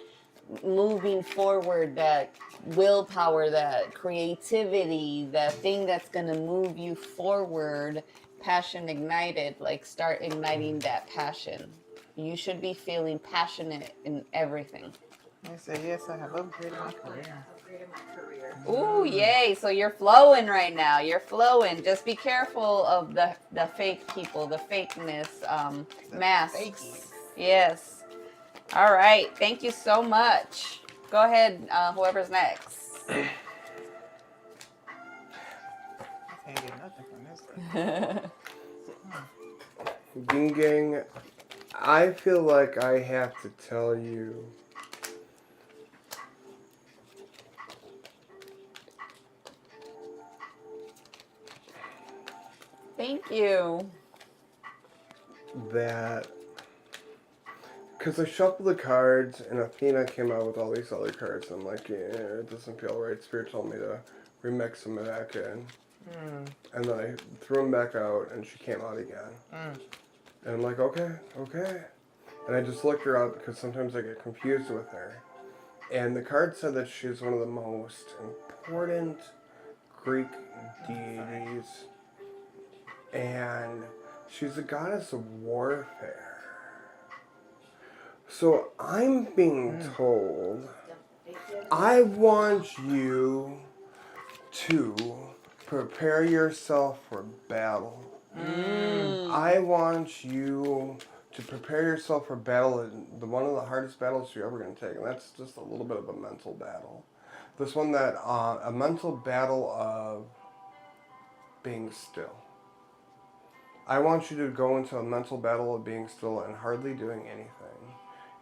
moving forward, that willpower, that creativity, that thing that's going to move you forward, passion ignited, like start igniting that passion. You should be feeling passionate in everything. I say, yes, I have upgraded my career. Ooh, yay. So you're flowing right now. You're flowing. Just be careful of the fake people, the fakeness, masks. Fakies. Yes. All right. Thank you so much. Go ahead, whoever's next. I can't get nothing from this. Ging Gang, I feel like I have to tell you Thank you. that, because I shuffled the cards and Athena came out with all these other cards. I'm like, yeah, it doesn't feel right. Spirit told me to remix them back in. And then I threw them back out and she came out again. And I'm like, okay. And I just looked her up because sometimes I get confused with her. And the card said that she's one of the most important Greek deities. And she's a goddess of warfare. So I'm being told, I want you to prepare yourself for battle. I want you to prepare yourself for battle, and one of the hardest battles you're ever going to take, and that's just a little bit of a mental battle. This one that, a mental battle of being still. I want you to go into a mental battle of being still and hardly doing anything.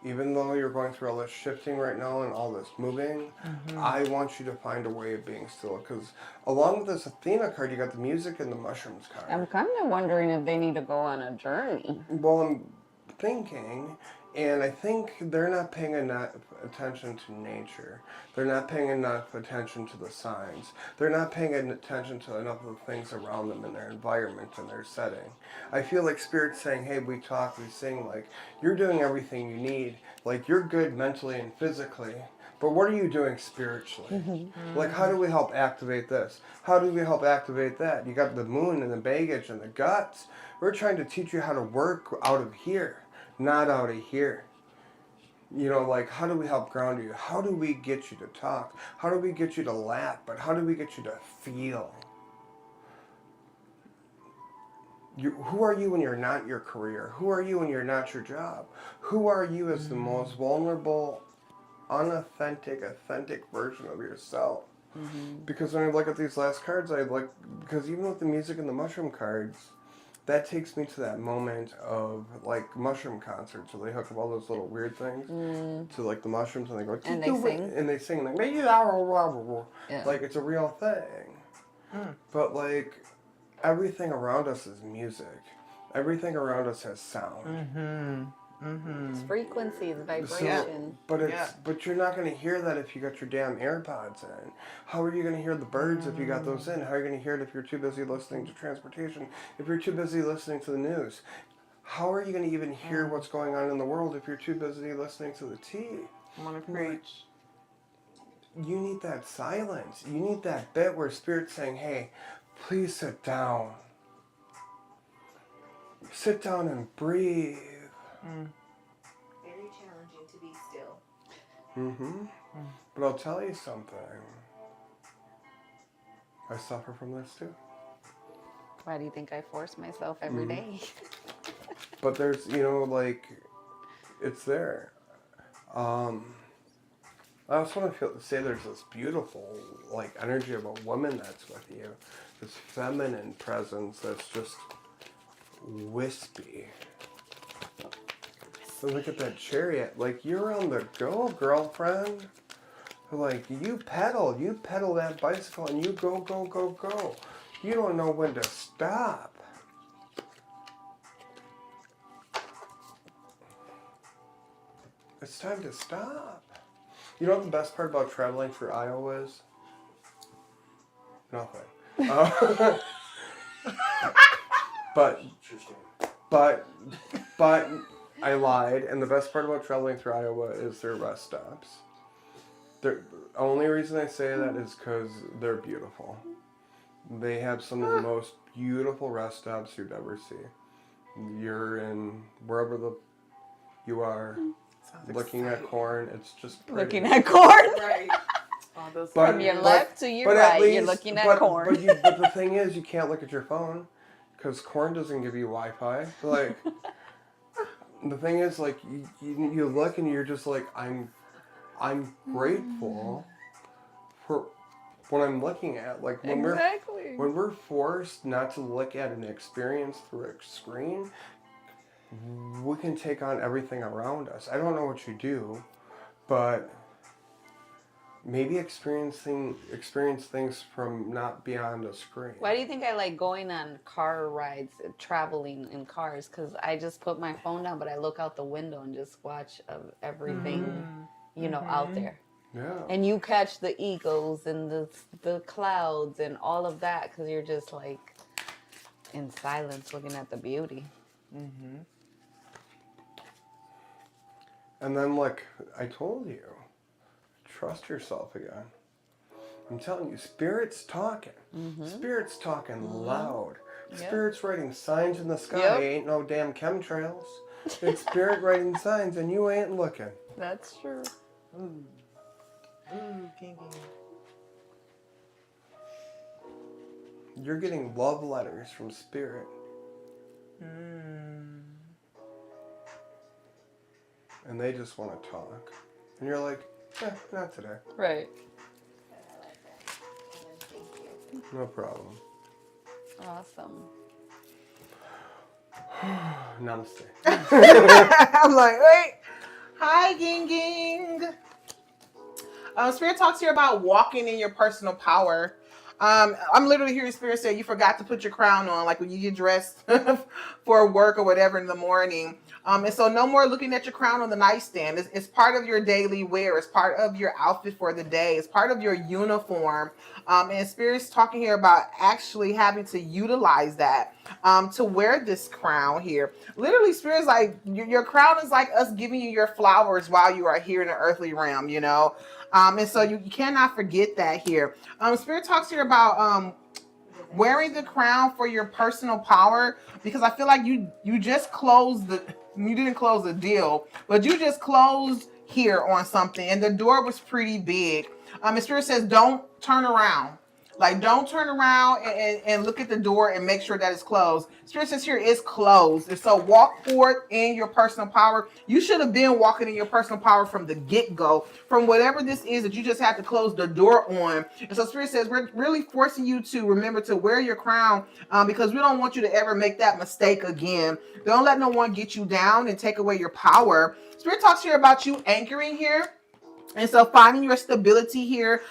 Even though you're going through all this shifting right now and all this moving, I want you to find a way of being still. Because along with this Athena card, you got the music and the mushrooms card. I'm kind of wondering if they need to go on a journey. Well, I'm thinking, and I think they're not paying enough attention to nature. They're not paying enough attention to the signs. They're not paying attention to enough of the things around them in their environment and their setting. I feel like Spirit's saying, hey, we talk, we sing, like, you're doing everything you need. Like, you're good mentally and physically. But what are you doing spiritually? Like, how do we help activate this? How do we help activate that? You got the moon and the baggage and the guts. We're trying to teach you how to work out of here, not out of here. You know, like, how do we help ground you? How do we get you to talk? How do we get you to laugh? But how do we get you to feel? Who are you when you're not your career? Who are you when you're not your job? Who are you as the most vulnerable, unauthentic, authentic version of yourself? Because when I look at these last cards, because even with the music and the mushroom cards, that takes me to that moment of, like, mushroom concerts where they hook up all those little weird things to, like, the mushrooms, and they go, And they sing. and they sing, like, like, it's a real thing. But, like, everything around us is music. Everything around us has sound. It's frequencies, vibration. But you're not going to hear that if you got your damn AirPods in. How are you going to hear the birds if you got those in? How are you going to hear it if you're too busy listening to transportation? If you're too busy listening to the news? How are you going to even hear what's going on in the world if you're too busy listening to the tea? I'm going to preach. You need that silence. You need that bit where Spirit's saying, hey, please sit down. Sit down and breathe. Very challenging to be still. Mm-hmm. But I'll tell you something. I suffer from this too. Why do you think I force myself every day? But there's, like, it's there. I also want to say there's this beautiful, like, energy of a woman that's with you. This feminine presence that's just wispy. So look at that chariot. Like, you're on the go, girlfriend. Like, you pedal that bicycle and you go, go, go, go. You don't know when to stop. It's time to stop. You know what the best part about traveling through Iowa is? Nothing. But I lied. And the best part about traveling through Iowa is their rest stops. The only reason I say that is because they're beautiful. They have some of the most beautiful rest stops you'd ever see. You're in wherever you are. Looking at corn, it's just pretty. Looking at corn. Right. From your left to your right, you're looking at corn. But the thing is, you can't look at your phone because corn doesn't give you Wi-Fi. Like, the thing is, like, you look and you're just like, I'm grateful for what I'm looking at. Like, when we're forced not to look at an experience through a screen, we can take on everything around us. I don't know what you do, but maybe experience things from not beyond a screen. Why do you think I like going on car rides, traveling in cars? Because I just put my phone down, but I look out the window and just watch everything, out there. Yeah. And you catch the eagles and the clouds and all of that because you're just like in silence looking at the beauty. Mm-hmm. And then, like I told you, trust yourself again. I'm telling you, Spirit's talking. Mm-hmm. Spirit's talking loud. Yep. Spirit's writing signs in the sky. Yep. Ain't no damn chemtrails. It's Spirit writing signs and you ain't looking. That's true. Ooh. Ooh, kinky. You're getting love letters from Spirit. And they just want to talk. And you're like, not today. Right. No problem. Awesome. Namaste. I'm like, wait. Hi, Ging Ging. Spirit talks here about walking in your personal power. I'm literally hearing Spirit say you forgot to put your crown on, like when you get dressed for work or whatever in the morning. And so no more looking at your crown on the nightstand. It's part of your daily wear. It's part of your outfit for the day. It's part of your uniform. And Spirit's talking here about actually having to utilize that to wear this crown here. Literally, Spirit's like, your crown is like us giving you your flowers while you are here in the earthly realm, And so you cannot forget that here. Spirit talks here about wearing the crown for your personal power, because I feel like you just you didn't close the deal, but you just closed here on something, and the door was pretty big. And Spirit says, don't turn around. Like, don't turn around and look at the door and make sure that it's closed. Spirit says here it's closed. And so walk forward in your personal power. You should have been walking in your personal power from the get-go, from whatever this is that you just had to close the door on. And so Spirit says we're really forcing you to remember to wear your crown because we don't want you to ever make that mistake again. Don't let no one get you down and take away your power. Spirit talks here about you anchoring here. And so finding your stability here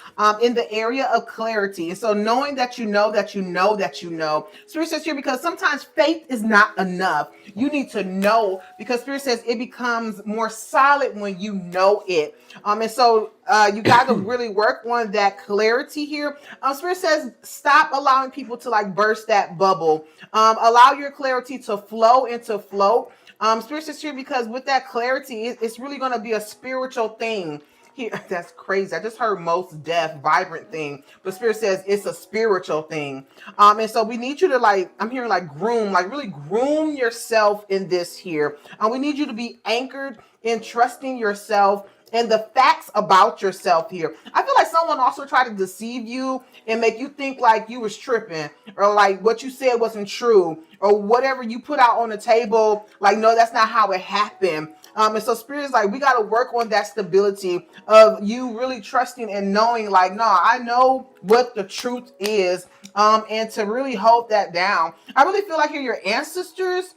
in the area of clarity. And so knowing that you know that you know that you know. Spirit says here, because sometimes faith is not enough. You need to know, because Spirit says it becomes more solid when you know it. And so you got to really work on that clarity here. Spirit says stop allowing people to like burst that bubble. Allow your clarity to flow and to float. Spirit says here, because with that clarity, it's really going to be a spiritual thing here. That's crazy. I just heard most deaf, vibrant thing, but Spirit says it's a spiritual thing. And so we need you to like, I'm hearing like groom, like really groom yourself in this here. We need you to be anchored in trusting yourself and the facts about yourself here. I feel like someone also tried to deceive you and make you think like you was tripping or like what you said wasn't true or whatever you put out on the table. Like, no, that's not how it happened. And so Spirit is like, we got to work on that stability of you really trusting and knowing like, no, I know what the truth is. And to really hold that down. I really feel like here your ancestors,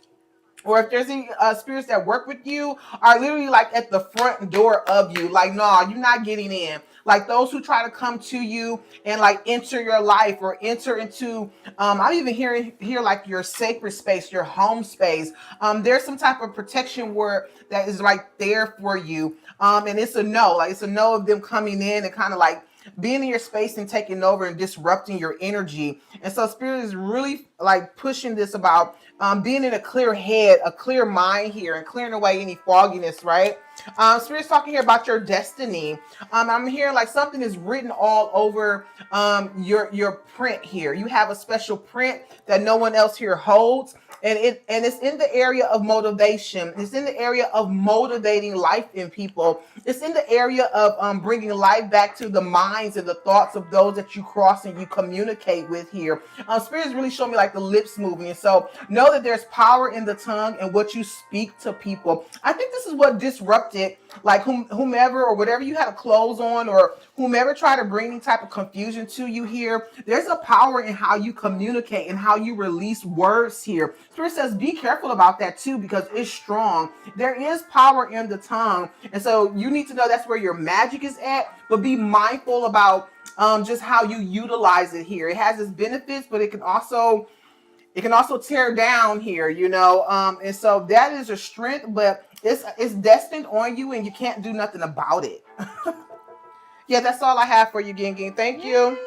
or if there's any spirits that work with you, are literally like at the front door of you. Like, no, you're not getting in. Like those who try to come to you and like enter your life or enter into, I'm even hear like your sacred space, your home space. There's some type of protection word that is right there for you. And it's a no, like it's a no of them coming in and kind of like being in your space and taking over and disrupting your energy. And so Spirit is really like pushing this about being in a clear head, a clear mind here, and clearing away any fogginess, right? Spirit's talking here about your destiny. I'm hearing like something is written all over your print here. You have a special print that no one else here holds. And it's in the area of motivation. It's in the area of motivating life in people. It's in the area of bringing life back to the minds and the thoughts of those that you cross and you communicate with here. Spirit is really showing me like the lips moving. And so know that there's power in the tongue and what you speak to people. I think this is what disrupted like whomever or whatever you had to close on or whomever tried to bring any type of confusion to you here. There's a power in how you communicate and how you release words here. Spirit says be careful about that too because it's strong. There is power in the tongue. And so you need to know that's where your magic is at, but be mindful about just how you utilize it here. It has its benefits, but it can also tear down here, you know. And so that is a strength, but it's destined on you and you can't do nothing about it. Yeah, that's all I have for you, Ging. Thank you.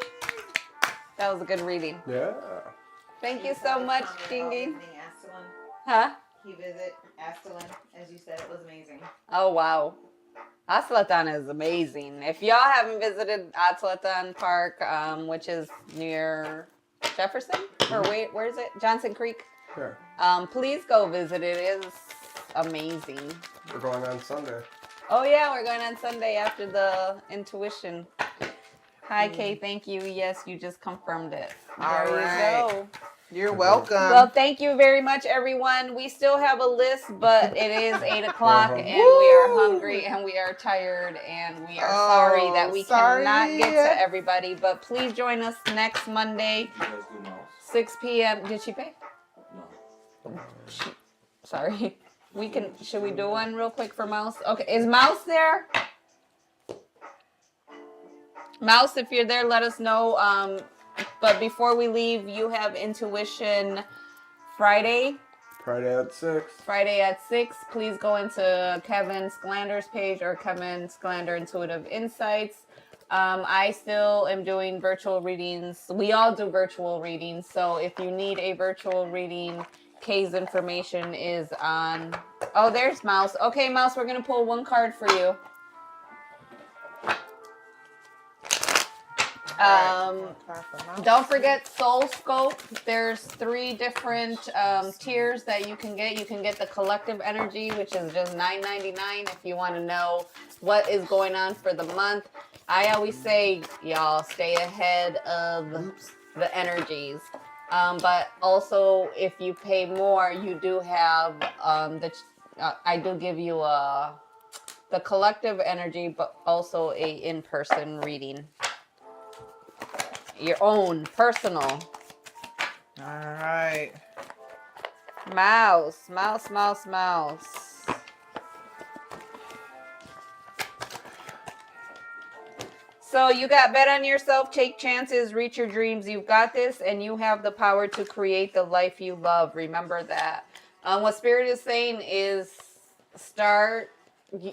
That was a good reading. Yeah. Thank you so much, Ging. Astelin. Huh? He visit Astelin, as you said, it was amazing. Oh, wow. Atlatan is amazing. If y'all haven't visited Atlatan Park, which is near Jefferson, or where is it? Johnson Creek. Sure. Please go visit it. It is amazing. We're going on Sunday. Oh yeah, we're going on Sunday after the intuition. Hi, Kay. Thank you. Yes, you just confirmed it. All There right. you go. You're welcome. Well, thank you very much, everyone. We still have a list, but it is 8 o'clock, and we are hungry, and we are tired, and we are sorry that we cannot get to everybody. But please join us next Monday, Did you guys do mouse? 6 p.m. Did she pay? No. Sorry. We can. Should we do one real quick for Mouse? Okay, is Mouse there? Mouse, if you're there, let us know. But before we leave, you have intuition Friday. Friday at 6. Friday at 6. Please go into Kevin Sklander's page or Kevin Sklander Intuitive Insights. I still am doing virtual readings. We all do virtual readings. So if you need a virtual reading, Kay's information is on. Oh, there's Mouse. Okay, Mouse, we're going to pull one card for you. Don't forget Soul Scope. There's 3 different tiers that you can get. You can get the collective energy, which is just $9.99 if you want to know what is going on for the month. I always say, y'all, stay ahead of the energies. But also, if you pay more, you do have I do give you the collective energy, but also a in-person reading. Your own personal. All right. Mouse. So you got bet on yourself, take chances, reach your dreams. You've got this, and you have the power to create the life you love. Remember that. What Spirit is saying is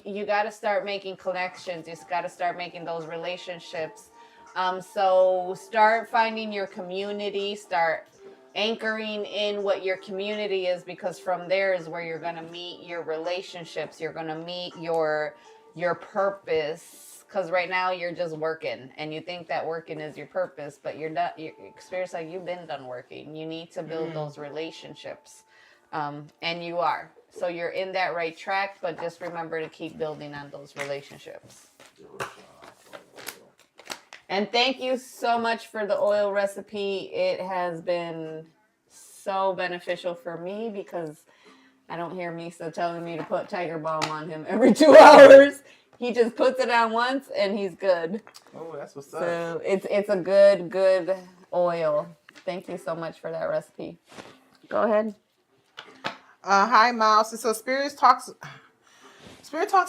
you got to start making connections. You got to start making those relationships. So start finding your community, start anchoring in what your community is, because from there is where you're going to meet your relationships. You're going to meet your purpose, Because right now you're just working, and you think that working is your purpose, but you're not. Your experience, like, you've been done working. You need to build those relationships, and you are. So you're in that right track, but just remember to keep building on those relationships. And thank you so much for the oil recipe. It has been so beneficial for me because I don't hear Misa telling me to put Tiger Balm on him every 2 hours. He just puts it on once and he's good. Oh, that's what's up. So it's a good oil. Thank you so much for that recipe. Go ahead. Hi, Mouse. So Spirit talks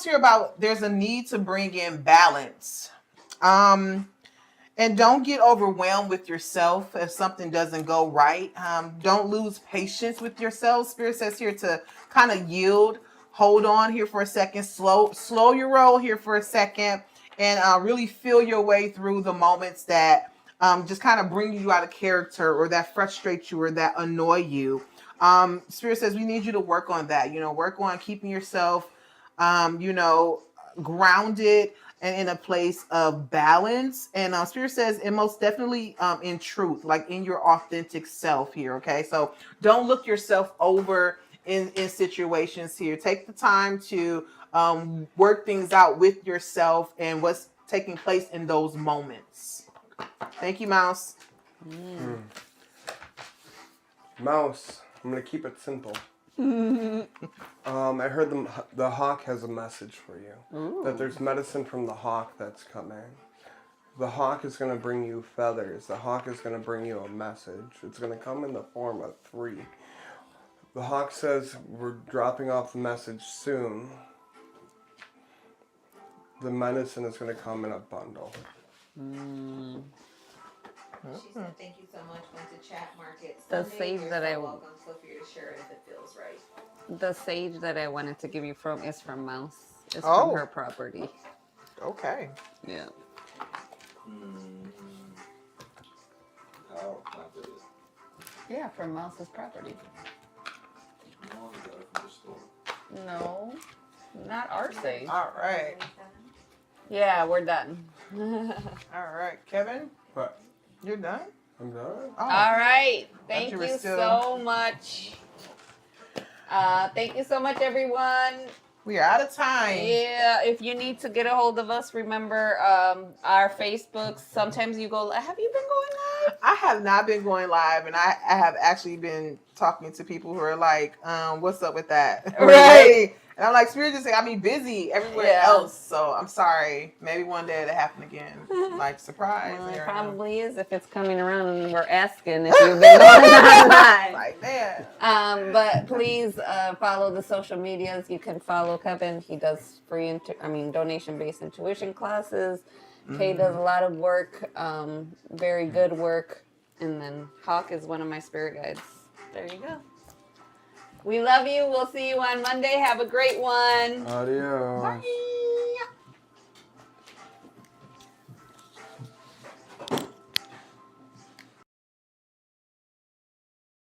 here about there's a need to bring in balance. And don't get overwhelmed with yourself if something doesn't go right. Don't lose patience with yourself. Spirit says here to kind of yield, hold on here for a second, slow your roll here for a second, and really feel your way through the moments that just kind of bring you out of character or that frustrate you or that annoy you. Spirit says we need you to work on that. Work on keeping yourself, grounded and in a place of balance. And Spirit says, and most definitely in truth, like in your authentic self here. Okay. So don't look yourself over in situations here. Take the time to work things out with yourself and what's taking place in those moments. Thank you, Mouse. Mouse, I'm going to keep it simple. I heard the hawk has a message for you. Ooh. That there's medicine from the hawk that's coming. The hawk is going to bring you feathers. The hawk is going to bring you a message. It's going to come in the form of 3. The hawk says we're dropping off the message soon. The medicine is going to come in a bundle. She said, thank you so much. Went to Chat Market The Sunday. sage You're that so welcome. Feel free to share it if it feels right. The sage that I wanted to give you from is from Mouse. It's Oh. from her property. Okay. Yeah. How planted is? Yeah, from Mouse's property. No, is that from the store? No, not our sage. All right. Yeah, we're done. All right. Kevin, What? you're done? I'm done? Oh. All right. Thank you you were still- so much. Thank you so much, everyone. We are out of time. Yeah, if you need to get a hold of us, remember our Facebooks. Sometimes you go, have you been going live? I have not been going live, and I have actually been talking to people who are like, what's up with that? Right. And I'm like, Spirit just saying, I mean, busy everywhere Yeah. else. So I'm sorry. Maybe one day it'll happen again. Like, surprise. Well, it There I am. probably is if it's coming around and we're asking if you've been going on live. Like, man. But please follow the social medias. You can follow Kevin. He does free, donation-based intuition classes. Kay does a lot of work, very good work. And then Hawk is one of my spirit guides. There you go. We love you. We'll see you on Monday. Have a great one. Adios. Bye.